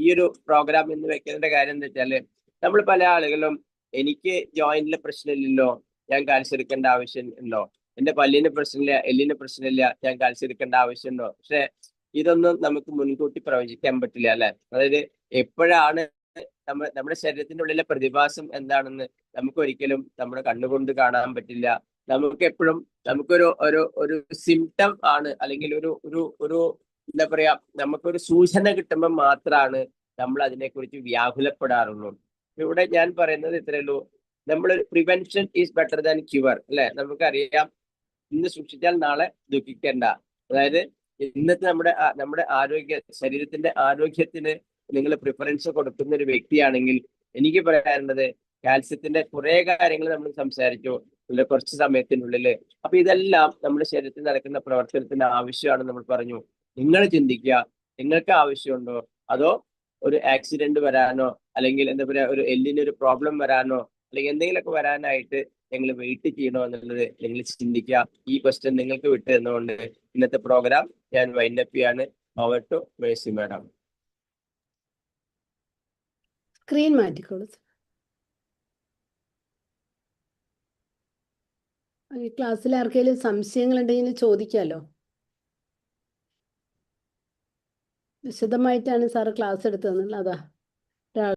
A: ഈ ഒരു പ്രോഗ്രാം എന്ന് വെക്കേണ്ട കാര്യം എന്താ വെച്ചാല്, നമ്മൾ പല ആളുകളും എനിക്ക് ജോയിന്റിലെ പ്രശ്നമില്ലല്ലോ, ഞാൻ കാൽസ്യം എടുക്കേണ്ട ആവശ്യം ഉണ്ടോ, എന്റെ പല്ലിന് പ്രശ്നമില്ല, എല്ലിന് പ്രശ്നമില്ല, ഞാൻ കാൽസ്യം എടുക്കേണ്ട ആവശ്യമുണ്ടോ? പക്ഷെ ഇതൊന്നും നമുക്ക് മുൻകൂട്ടി പ്രവചിക്കാൻ പറ്റില്ല, അല്ലെ. അതായത് എപ്പോഴാണ് നമ്മുടെ ശരീരത്തിന്റെ ഉള്ളിലെ പ്രതിഭാസം എന്താണെന്ന് നമുക്ക് ഒരിക്കലും നമ്മുടെ കണ്ണുകൊണ്ട് കാണാൻ പറ്റില്ല. നമുക്ക് എപ്പോഴും നമുക്കൊരു സിംറ്റം ആണ്, അല്ലെങ്കിൽ ഒരു എന്താ പറയാ, നമുക്കൊരു സൂചന കിട്ടുമ്പോൾ മാത്രമാണ് നമ്മൾ അതിനെക്കുറിച്ച് വ്യാകുലപ്പെടാറുള്ളൂ. ഇവിടെ ഞാൻ പറയുന്നത് ഇത്രയേ ഉള്ളൂ, നമ്മൾ prevention is better than cure, അല്ലെ. നമുക്കറിയാം, ഇന്ന് സൂക്ഷിച്ചാൽ നാളെ ദുഃഖിക്കേണ്ട. അതായത് ഇന്നത്തെ നമ്മുടെ ശരീരത്തിന്റെ ആരോഗ്യത്തിന് നിങ്ങൾ പ്രിഫറൻസ് കൊടുക്കുന്ന ഒരു വ്യക്തിയാണെങ്കിൽ, എനിക്ക് പറയാനുള്ളത്, കാൽസ്യത്തിന്റെ കുറെ കാര്യങ്ങൾ നമ്മൾ സംസാരിച്ചു കുറച്ച് സമയത്തിനുള്ളിൽ. അപ്പൊ ഇതെല്ലാം നമ്മുടെ ശരീരത്തിൽ നടക്കുന്ന പ്രവർത്തനത്തിന് ആവശ്യമാണെന്ന് നമ്മൾ പറഞ്ഞു. നിങ്ങൾ ചിന്തിക്കുക, നിങ്ങൾക്ക് ആവശ്യമുണ്ടോ, അതോ ഒരു ആക്സിഡന്റ് വരാനോ, അല്ലെങ്കിൽ എന്താ പറയാ, ഒരു എല്ലിന് ഒരു പ്രോബ്ലം വരാനോ, അല്ലെങ്കിൽ എന്തെങ്കിലുമൊക്കെ വരാനായിട്ട് നിങ്ങൾ വെയിറ്റ് ചെയ്യണോ എന്നുള്ളത് നിങ്ങൾ ചിന്തിക്കുക. ഈ ക്വസ്റ്റ്യൻ നിങ്ങൾക്ക് വിട്ടു തന്നുകൊണ്ട് ഇന്നത്തെ പ്രോഗ്രാം ഞാൻ വൈൻഡപ്പ് ചെയ്യാണ്. Over to Mercy madam.
B: Screen മാറ്റിക്കോളൂ. ഈ ക്ലാസ്സിൽ ആർക്കെങ്കിലും സംശയങ്ങൾ ഉണ്ടെങ്കിൽ ചോദിക്കാമല്ലോ. വിശദമായിട്ടാണ് സാറ് ക്ലാസ് എടുത്തതെന്നുള്ളത്. അതാ